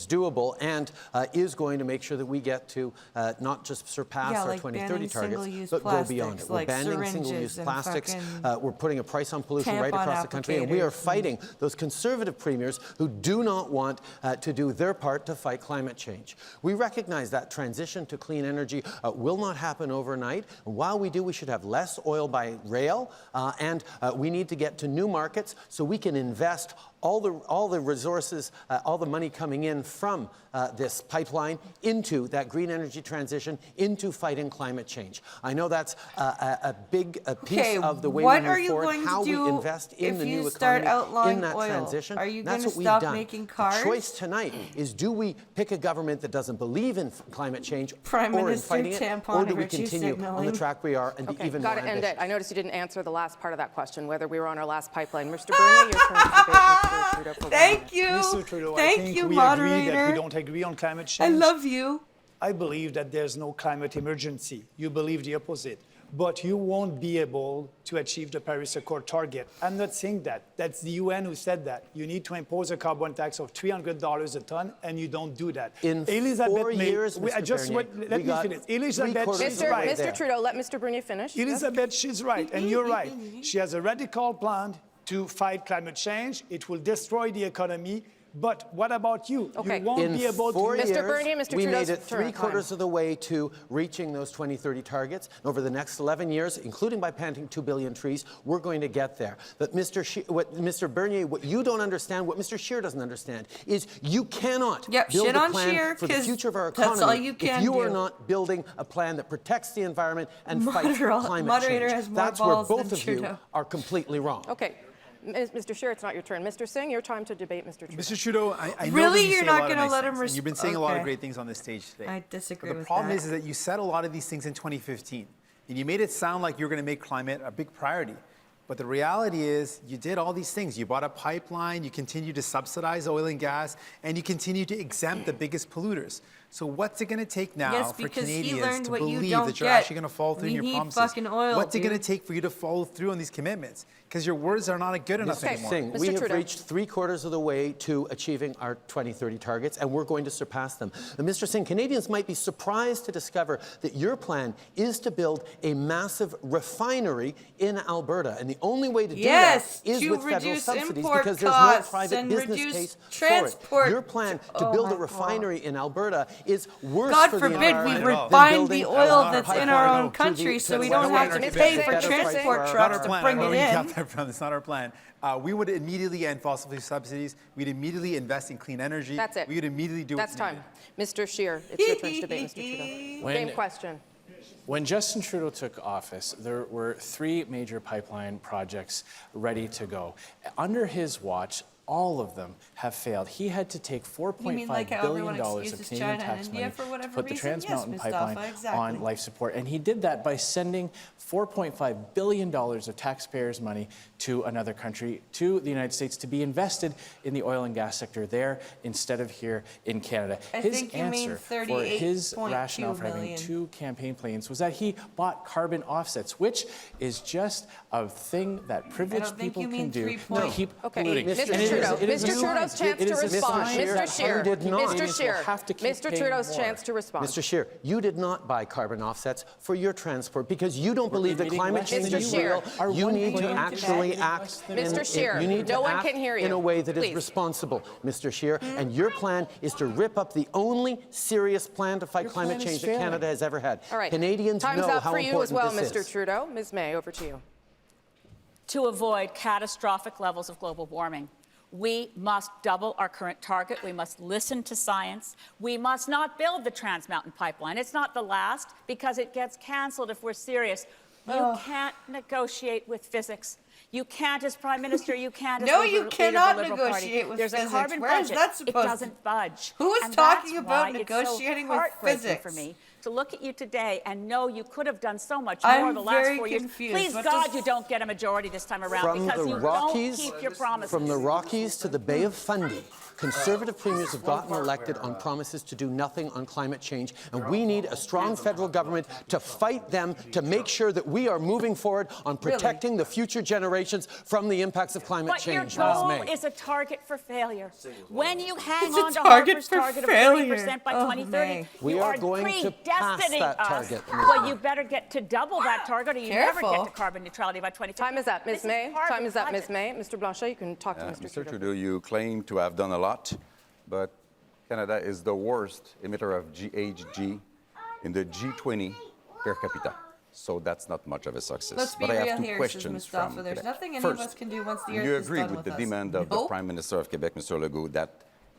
doable, and is going to make sure that we get to not just surpass our like 2030 banning targets, single-use but go beyond plastics, it. We're like banning syringes single-use and plastics. fucking We're putting a price on pollution right tampon across the country. And we are applicators fighting those conservative premiers who do not want to do their part to fight climate change. We recognize that transition to clean energy will not happen overnight. While we do, we should have less oil by rail, and we need to get to new markets so we can invest all the resources, all the money coming in from this pipeline into that green energy transition, into fighting climate change. I know that's a big piece of the way we move forward, how we invest in the new economy, in that transition. Are you That's going what to we've stop done. making cars? The choice tonight is, do we pick a government that doesn't believe in climate change Prime or in Minister fighting it, tampon or do we virtue continue on the signaling. track we are and be even more Got to end ambitious? it. I noticed you didn't answer the last part of that question, whether we were on our last pipeline. Mr. Bernier, your turn to debate Mr. Trudeau for 1 minute. Thank you. Mr. Trudeau, I Thank think you, we moderator. agree that we don't agree on climate change. I love you. I believe that there's no climate emergency. You believe the opposite. But you won't be able to achieve the Paris Accord target. I'm not saying that. That's the UN who said that. You need to impose a carbon tax of $300 a ton, and you don't do that. In 4 years, Mr. Bernier, let me finish. Elizabeth, she's right. Mr. Trudeau, let Mr. Bernier finish. Elizabeth, she's right, and you're right. She has a radical plan to fight climate change. It will destroy the economy. But what about you? Okay. You won't be able to. Mr. Bernier, Mr. We Trudeau's made it turn. three-quarters of the way to reaching those 2030 targets. And over the next 11 years, including by planting 2 billion trees, we're going to get there. But Mr. Bernier, what you don't understand, what Mr. Scheer doesn't understand, is you cannot build shit a on plan Scheer, for the 'cause future of our that's economy all you can if you are do. not building a plan that protects the environment and fights climate Moderator change. has more That's where balls both than of you Trudeau. are completely wrong. Okay. Mr. Scheer, it's not your turn. Mr. Singh, your time to debate Mr. Trudeau. Mr. Trudeau, I know Really? that you You're say not a lot of gonna nice let him things, and you've been saying a lot of Okay. great things on this stage today. I disagree But the with problem that. is that you said a lot of these things in 2015. And you made it sound like you're going to make climate a big priority. But the reality is you did all these things. You bought a pipeline, you continue to subsidize oil and gas, and you continue to exempt the biggest polluters. So what's it going to take now Yes, for because he Canadians learned to what you believe don't that you're get. actually going to follow through We on your need promises? fucking oil, What's it going to dude. take for you to follow through on these commitments? Because your words are not good enough Mr. anymore. Singh, we have reached 3/4 of the way to achieving our 2030 targets, and we're going to surpass them. And Mr. Singh, Canadians might be surprised to discover that your plan is to build a massive refinery in Alberta. And the only way to do Yes, that is to with federal reduce subsidies import because there's no costs private and business reduce case transport. for it. Your plan to Oh build my a refinery in Alberta is worse God for the forbid we environment than refine building the a oil that's in our pipeline own to country the- so to we the don't Western have to Canada. pay for Better price transport for our- trucks to plan. bring I don't it know where you in. got that from. It's not our plan. We would immediately end fossil fuel subsidies. We'd immediately invest in clean energy. That's it. We would immediately do That's what's time. needed. Mr. Scheer, it's your turn to debate, Mr. Trudeau. Same question. When Justin Trudeau took office, there were 3 major pipeline projects ready to go. Under his watch, all of them have failed. He had to take $4.5 like how billion everyone of excuses Canadian China and tax India money for whatever to put the reason? Trans Yes, Mountain Mustafa, pipeline exactly. on life support. And he did that by sending $4.5 billion of taxpayers' money to another country, to the United States, to be invested in the oil and gas sector there instead of here in Canada. I His think you mean answer for his 38.2 rationale for having million. 2 campaign planes was that he bought carbon offsets, which is just a thing that privileged think people you can mean do 3 to keep Okay, polluting. Mr. And it is- Trudeau, it is a Mr. Trudeau's sign. chance It to is a respond. sign Mr. that Scheer, Canadians will Mr. have to keep Mr. paying Trudeau's more. chance to respond. Mr. Scheer, you did not buy carbon offsets for your transport because you don't believe that emitting climate less change than is you real. are. You Our need one to point actually is act. less than- Mr. Scheer, you need no to one act can hear in you. a way that is Please. responsible, Mr. Scheer. And your plan is to rip up the only serious plan to fight Your climate plan is change that failing. Canada has ever had. All right. Canadians Time's know up how for you as well, important Mr. this is. Trudeau. Ms. May, over to you. To avoid catastrophic levels of global warming, we must double our current target. We must listen to science. We must not build the Trans Mountain Pipeline. It's not the last because it gets canceled if we're serious. You can't negotiate with physics. You can't, as Prime Minister, you can't as No, leader you of the cannot Liberal Party. negotiate with There's physics. a carbon Where is budget. that supposed it to- doesn't budge. Who is And talking that's about why negotiating it's with so heartbreaking physics? for me to look at you today and know you could have done so much I'm more the last very 4 years. confused. Please What God does- you don't get a majority this time around From because the you Rockies, don't keep your promises. From the Rockies to the Bay of Fundy, Conservative premiers have gotten elected on promises to do nothing on climate change, and we need a strong federal government to fight them to make sure that we are moving forward on protecting the future generations from the impacts of climate But your change. Ms. goal May. is a target for failure. When you hang It's a on to target Harper's for target failure. of 30% by Oh, 2030, May. We you are going to pass predestining that us. target, Ms. Well, May. you better get to double that target, or you never Careful. get to carbon neutrality by 2050. Time is up, Ms. This May. part of Time the is up, Ms. budget. May. Mr. Blanchet, you can talk to Mr. Mr. Trudeau. Trudeau, you claim to have done a lot, but Canada is the worst emitter of GHG in the G20 per capita. So that's not much of a success. Let's be but I real have two here, says questions Mustafa. from There's Quebec. nothing any First, of us can do once the do earth you is agree done with with the us. demand of the Nope. Prime Minister of Quebec, Mr. Legault, that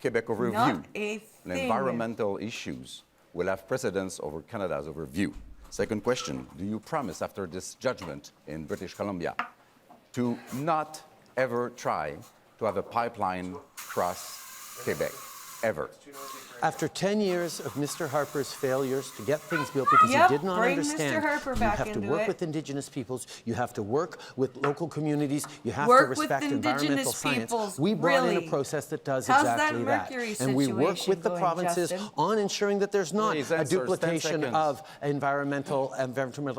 Quebec overview Not a and thing. environmental issues will have precedence over Canada's overview? Second question, do you promise after this judgment in British Columbia to not ever try to have a pipeline cross Quebec, ever? After 10 years of Mr. Harper's failures to get things built because Yep, he did not bring Mr. understand, Harper you back have to into work it. with Indigenous peoples, you have to work with local communities, you have Work to with respect Indigenous environmental science. peoples, We brought in really. a process that does How's that exactly that. Mercury And we work situation with the going, provinces Justin? on ensuring that there's not Please a answer, 10 duplication seconds. of environmental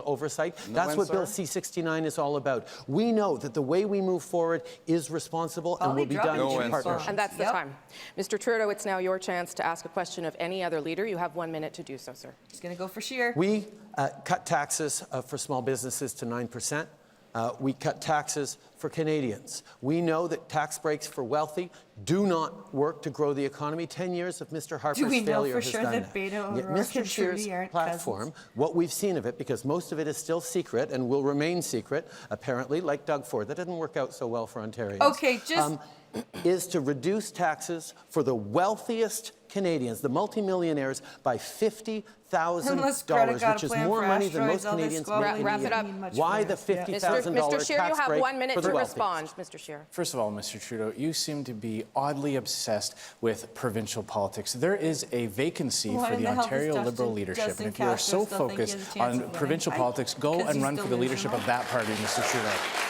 oversight. No That's what Bill answer? C-69 is all about. We know that the way we move forward is responsible and will be done No in answer. partnership. And that's the Yep. time. Mr. Trudeau, it's now your chance to ask a question of any other leader. You have 1 minute to do so, sir. He's going to go for sheer. We cut taxes for small businesses to 9%. We cut taxes for Canadians. We know that tax breaks for wealthy do not work to grow the economy. 10 years of Mr. Harper's we know failure for has sure done that Beto Yet O'Rourke Mr. and Scheer's Trudeau aren't platform, what we've seen of it, because most of it is still secret and will remain secret, apparently, like Doug Ford. That didn't work out so well for Ontarians. Okay, just- is to reduce taxes for the wealthiest Canadians, the multimillionaires, by Unless Greta $50,000, got a which is plan more for money than asteroids, most all this Canadians squabbling make in a Wrap it year. up. Why the $50,000 Mr. Scheer, you tax have break 1 minute for the to wealthy? respond, Mr. Scheer. First of all, Mr. Trudeau, you seem to be oddly obsessed with provincial politics. There is a vacancy Why for in the the hell Ontario does Liberal Justin leadership. And if you are Castro so still think he has focused a chance of on winning? provincial politics, go 'Cause and he's run still for the leadership delusional. of that party, Mr. Trudeau.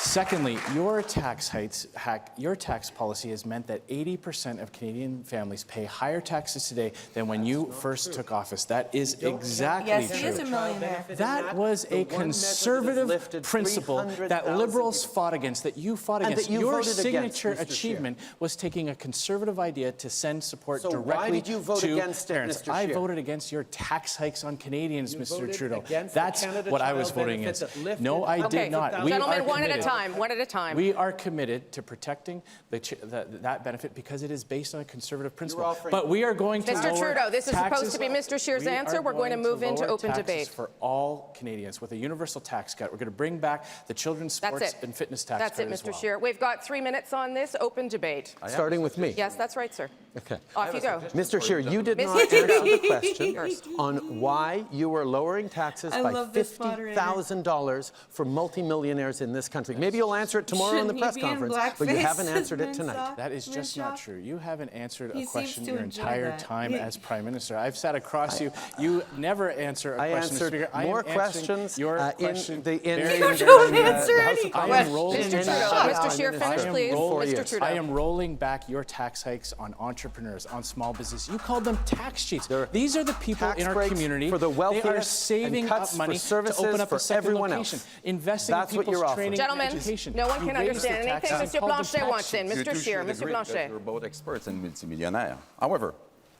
Secondly, your tax policy has meant that 80% of Canadian families pay higher taxes today than when you first took office. That is exactly Yes, true. he is a millionaire. That was a conservative principle that Liberals fought against, that you fought And against. that you Your voted against, signature Mr. Scheer. achievement was taking a conservative idea to send support So why directly did you vote to against it, parents. Mr. I Scheer? voted against your tax hikes on Canadians, Mr. voted Trudeau. against the That's Canada what I was Child voting benefit against. that lifted No, I Okay, did not. We gentlemen, are one at a committed. time. One at a time. We are committed to protecting that benefit because it is based on a conservative principle. But we are going to Mr. lower Trudeau, this is supposed taxes. to be Mr. Scheer's We are answer. We're going to move into lower open taxes debate. for all Canadians with a universal tax cut. We're going to bring back the children's That's sports it. and fitness tax That's cut it, as Mr. well. Scheer. We've got 3 minutes on this open debate. Starting with me. Yes, that's right, sir. Okay. Off you go. Mr. Scheer, you did Mr. not answer Trudeau. the question Yours. on why you were lowering taxes I by love this moderator. $50,000 for multimillionaires in this country. Maybe you'll answer it tomorrow in the Shouldn't he press be in conference, but you blackface haven't answered it and tonight. sock? That is just not true. You haven't answered He a seems question to your enjoy entire that. time He- as Prime Minister. I've sat across you. You never answer a I question, Mr. answered Speaker. I am more answering questions your in question the in very, the very don't well. answer the House any of I am Commons. rolling Mr. back. Trudeau, Mr. Scheer, I finish, am please. rolling- Mr. Trudeau. I am rolling back your tax hikes on entrepreneurs, on small business. You called them tax cheats. These are the people tax in our breaks community. for the They are wealthiest saving and cuts up money for services to open up for a second everyone location, else. investing That's in what people's you're offering. training Gentlemen, and education. no one You can raised the understand anything. taxes. You Mr. called them Blanchet tax wants in. cheats. Mr. Scheer, Mr. Blanchet. You're both experts and multimillionaire. However,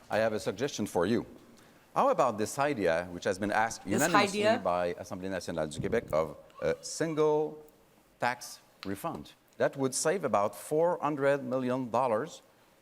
I have a suggestion for you. How about this idea, which has been asked unanimously idea? by Assemblée nationale du Québec, of a single tax refund? That would save about $400 million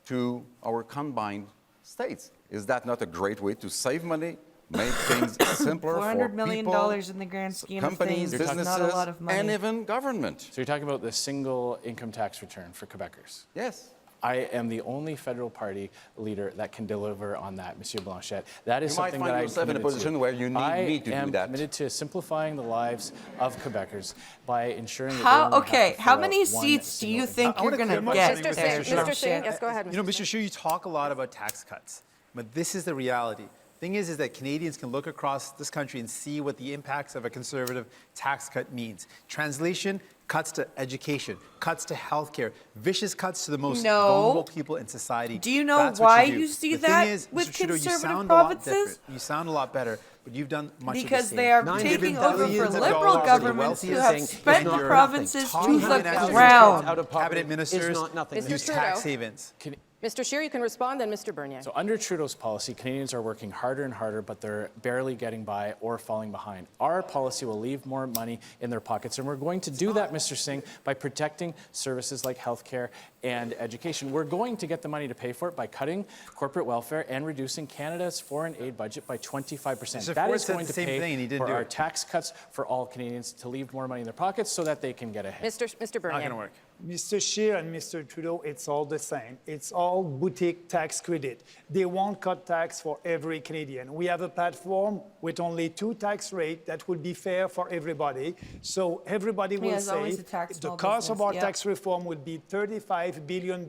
to our combined states. Is that not a great way to save money, make things simpler for $400 million people, in the grand scheme companies, of things. businesses, Not a lot of money. and even government? So you're talking about the single income tax return for Quebecers? Yes. I am the only federal party leader that can deliver on that, Monsieur Blanchet. That is You might something find that I'm yourself in a committed position to. where you need I me to do am that. committed to simplifying the lives of Quebecers by ensuring that How they only have okay? to How fill many out one seats do you single think I you're wanna going to clarify get something with there, Mr. Scheer. Mr. Singh, yes, go ahead. You know, Mr. Scheer, you talk a lot about tax cuts, but this is the reality. Thing is that Canadians can look across this country and see what the impacts of a conservative tax cut means. Translation, cuts to education, cuts to healthcare, vicious cuts to the most No. vulnerable people in society. Do you know That's what why do. you see The thing that is, with Mr. Trudeau, you conservative sound a lot provinces? different. You sound a lot better, but you've done much of the Because same. they are You've taking given over for billions of liberal dollars to the governments who wealthiest have spent the and your provinces top to the financial ground. Out of poverty cabinet ministers is not nothing. Mr. use Trudeau. tax havens. Mr. Scheer, you can respond, then Mr. Bernier. So under Trudeau's policy, Canadians are working harder and harder, but they're barely getting by or falling behind. Our policy will leave more money in their pockets, and we're going to do that, Mr. Singh, by protecting services like healthcare and education. We're going to get the money to pay for it by cutting corporate welfare and reducing Canada's foreign aid budget by 25%. Mr. That Ford is said going the to same thing, and he pay didn't for do our it. tax cuts for all Canadians to leave more money in their pockets so that they can get ahead. Mr. Bernier. Not going to work. Mr. Scheer and Mr. Trudeau, it's all the same. It's all boutique tax credit. They won't cut tax for every Canadian. We have a platform with only 2 tax rates that would be fair for everybody. So everybody will it's always say a tax the small cost of business, our yeah. tax reform would be $35 billion.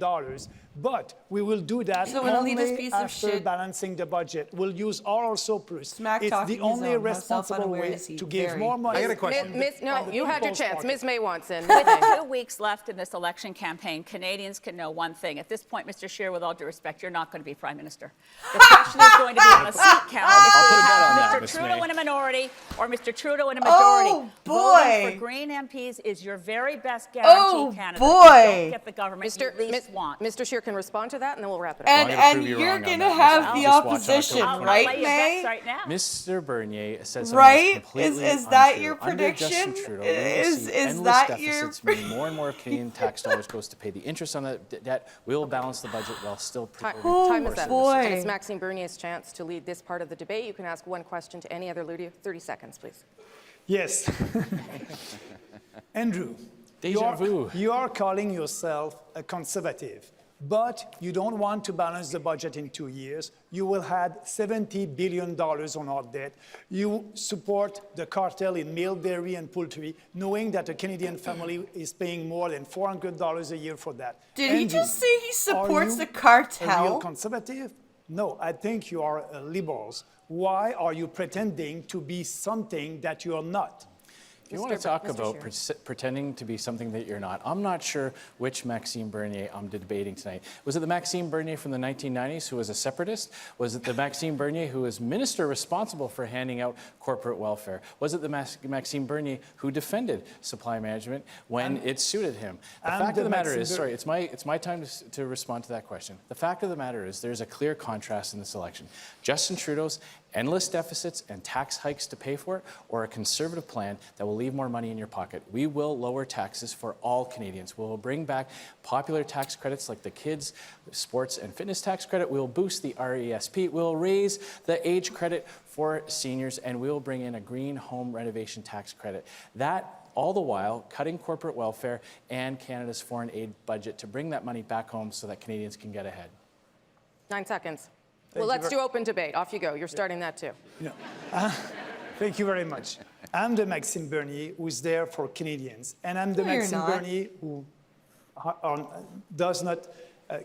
But we will do that So an elitist only piece of after shit. balancing the budget. We'll use all our surplus. Smack It's talking the his only own. How responsible self-unaware way is he? to give Very. more money. I got a question. No, on the you had your people's chance. pocket. Ms. May wants in. With 2 weeks left in this election campaign, Canadians can know one thing. At this point, Mr. Scheer, with all due respect, you're not going to be Prime Minister. The question is going to be on a seat count. I'll put a bet on that, Mr. Ms. Trudeau May. in a minority or Mr. Trudeau in a majority. Oh, Voting boy. for Green MPs is your very best guarantee, Oh, Canada. boy. You don't get the government you least want. Mr. Scheer can respond to that, and then we'll wrap it up. And, I'm gonna and prove you you're wrong on going to that, have Mr. the Just watch opposition, October I'll lay right, you bets May? right now. Mr. Bernier said something Right? that's completely Is that untrue. your Under Justin prediction? Trudeau, we will Is see endless that your deficits, meaning more and more of Canadian tax dollars goes to pay the interest on that debt. We will balance the budget while still providing Time is more up. boy. And it's Maxime Bernier's chance to lead this part of the debate. You can ask one question to any other leader. 30 seconds, please. Yes. Andrew, Deja vu. you are calling yourself a conservative. but you don't want to balance the budget in 2 years. You will add $70 billion on our debt. You support the cartel in milk, dairy, and poultry, knowing that a Canadian family is paying more than $400 a year for that. Did he just say he supports the A real cartel? conservative? No, I think you are liberals. Why are you pretending to be something that you are not? If you want to talk about pretending to be something that you're not, I'm not sure which Maxime Bernier I'm debating tonight. Was it the Maxime Bernier from the 1990s who was a separatist? Was it the Maxime Bernier who was minister responsible for handing out corporate welfare? Was it the Maxime Bernier who defended supply management when it suited him? The fact of the matter is, sorry, it's my time to respond to that question. The fact of the matter is there's a clear contrast in this election. Justin Trudeau's endless deficits and tax hikes to pay for it, or a conservative plan that will leave more money in your pocket. We will lower taxes for all Canadians. We will bring back popular tax credits like the kids, sports and fitness tax credit. We will boost the RESP. We will raise the age credit for seniors, and we will bring in a green home renovation tax credit. That all the while cutting corporate welfare and Canada's foreign aid budget to bring that money back home so that Canadians can get ahead. 9 seconds. Well, let's do open debate. Off you go. You're starting that too. Thank you very much. I'm the Maxime Bernier who's there for Canadians. And I'm the Maxime Bernier who does not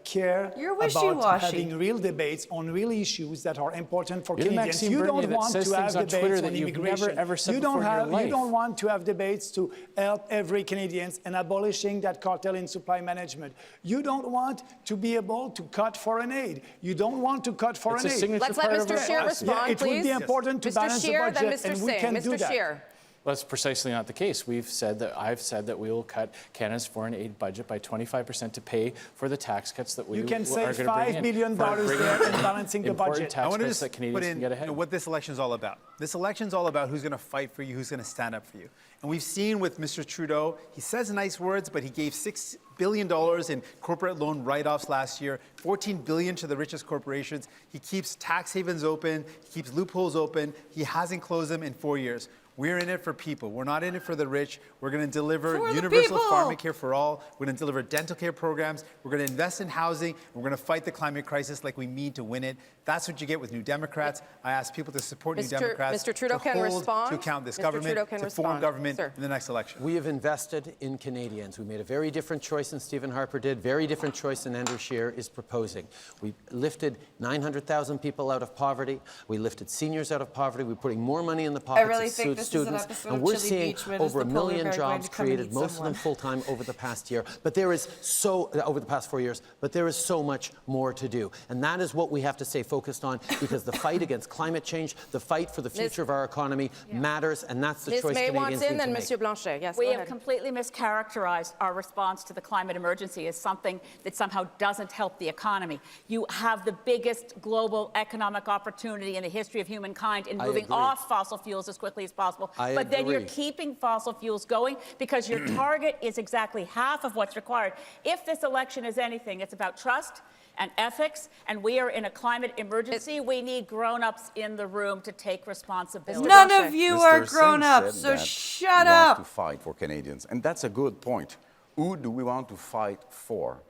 care about having real debates on real issues that are important for Canadians. You don't want to have debates on immigration. You don't want to have debates to help every Canadian and abolishing that cartel in supply management. You don't want to be able to cut foreign aid. You don't want to cut foreign aid. Let's let Mr. Scheer respond, it would be important to balance the budget, and we can do that. Well, that's precisely not the case. I've said that we will cut Canada's foreign aid budget by 25% to pay for the tax cuts that we are going to bring in. You can save $5 billion there in balancing the budget. I want to just put in what this election is all about. This election is all about who's going to fight for you, who's going to stand up for you. And we've seen with Mr. Trudeau, he says nice words, but he gave $6 billion in corporate loan write-offs last year, $14 billion to the richest corporations. He keeps tax havens open, he keeps loopholes open. He hasn't closed them in 4 years. We're in it for people. We're not in it for the rich. We're going to deliver universal pharmacare for all. We're going to deliver dental care programs. We're going to invest in housing. And we're going to fight the climate crisis like we mean to win it. That's what you get with New Democrats. I ask people to support New Democrats. Mr. Trudeau can respond. To account this government, to form government in the next election. We have invested in Canadians. We made a very different choice than Stephen Harper did, very different choice than Andrew Scheer is proposing. We lifted 900,000 people out of poverty. We lifted seniors out of poverty. We're putting more money in the pockets of students. And we're seeing over 1 million jobs created, most of them full-time over the past year. But there is over the past 4 years, but there is so much more to do. And that is what we have to stay focused on, because the fight against climate change, the fight for the future of our economy matters, and that's the choice Canadians need to make. Monsieur Blanchet. Yes, we have completely mischaracterized our response to the climate emergency as something that somehow doesn't help the economy. You have the biggest global economic opportunity in the history of humankind in moving off fossil fuels as quickly as possible. But then you're keeping fossil fuels going because your target is exactly half of what's required. If this election is anything, it's about trust and ethics, and we are in a climate emergency. We need grown-ups in the room to take responsibility. None of you are grown-ups, so shut up. To fight for Canadians, and that's a good point. Who do we want to fight for?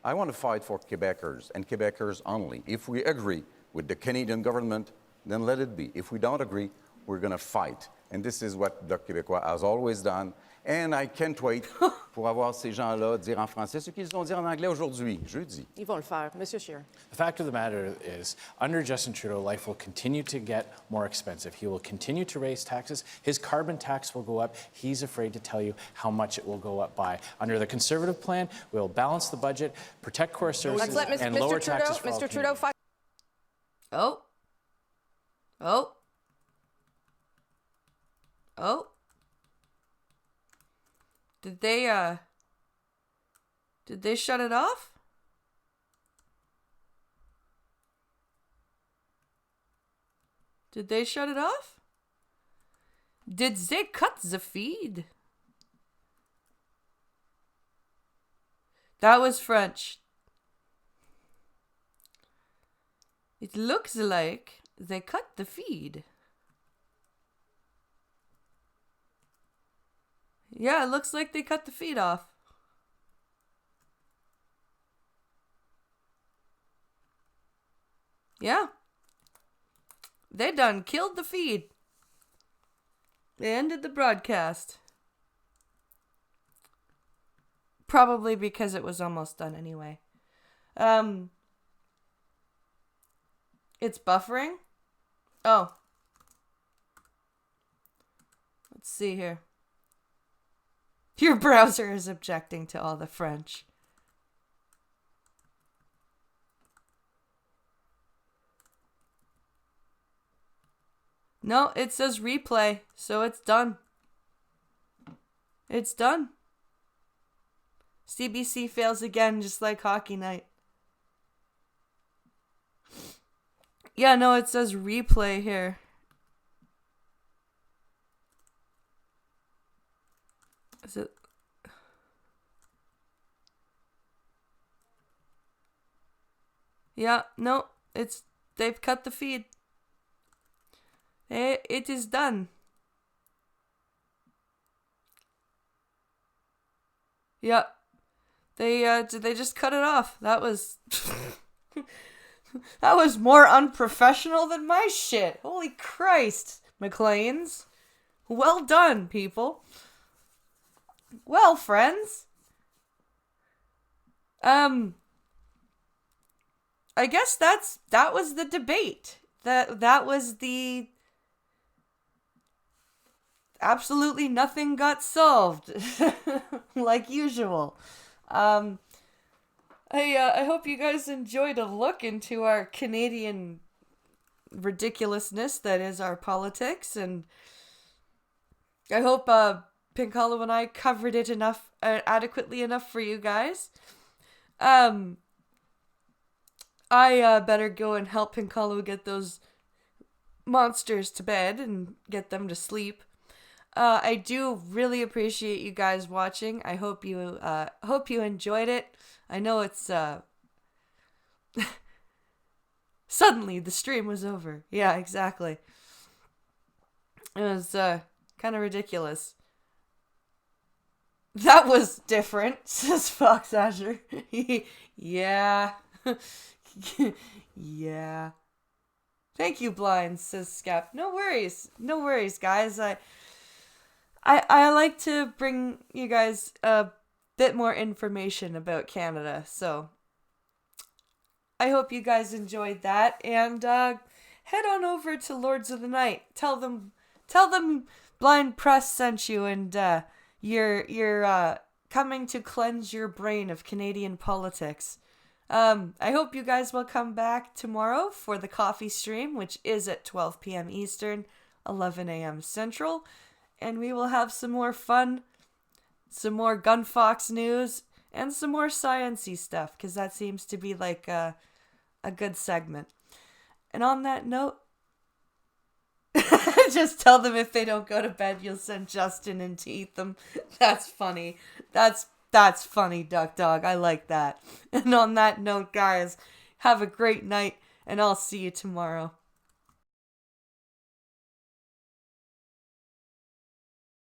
I want to fight for Quebecers, and Quebecers only. If we agree with the Canadian government, then let it be. If we don't agree, we're going to fight. And this is what Bloc Québécois has always done. And I can't wait pour avoir ces gens-là dire en français ce qu'ils ont dit en anglais aujourd'hui, jeudi. Ils vont le faire. Monsieur Scheer. The fact of the matter is, under Justin Trudeau, life will continue to get more expensive. He will continue to raise taxes. His carbon tax will go up. He's afraid to tell you how much it will go up by. Under the Conservative plan, we'll balance the budget, protect core services, and lower taxes for all Canadians. Oh. Did they shut it off? Did they shut it off? Did they cut the feed? That was French. It looks like they cut the feed. Yeah, it looks like they cut the feed off. Yeah. They done killed the feed. They ended the broadcast. Probably because it was almost done anyway. It's buffering? Oh. Let's see here. Your browser is objecting to all the French. No, it says replay, so it's done. It's done. CBC fails again, just like Hockey Night. Yeah, no, it says replay here. Is it? Yeah, no, they've cut the feed. It is done. Yeah. They just cut it off. That was that was more unprofessional than my shit. Holy Christ, McLean's. Well done, people. Well, friends. I guess that was the debate. That was the absolutely nothing got solved like usual. I hope you guys enjoyed a look into our Canadian ridiculousness that is our politics, and I hope Pink Hollow and I covered it adequately enough for you guys. I better go and help Pink Hollow get those monsters to bed and get them to sleep. I do really appreciate you guys watching. I hope you enjoyed it. I know it's suddenly the stream was over. Yeah, exactly. It was kind of ridiculous. That was different, says Fox Asher. Yeah. Yeah. Thank you, Blind, says Scap. No worries, guys. I like to bring you guys a bit more information about Canada, so I hope you guys enjoyed that, and head on over to Lords of the Night. Tell them Blind Press sent you, and you're coming to cleanse your brain of Canadian politics. I hope you guys will come back tomorrow for the coffee stream, which is at 12 p.m. Eastern, 11 a.m. Central. And we will have some more fun, some more Gunfox news, and some more science-y stuff, because that seems to be like a good segment. And on that note, just tell them if they don't go to bed, you'll send Justin in to eat them. That's funny. That's funny, Duck Dog. I like that. And on that note, guys, have a great night, and I'll see you tomorrow.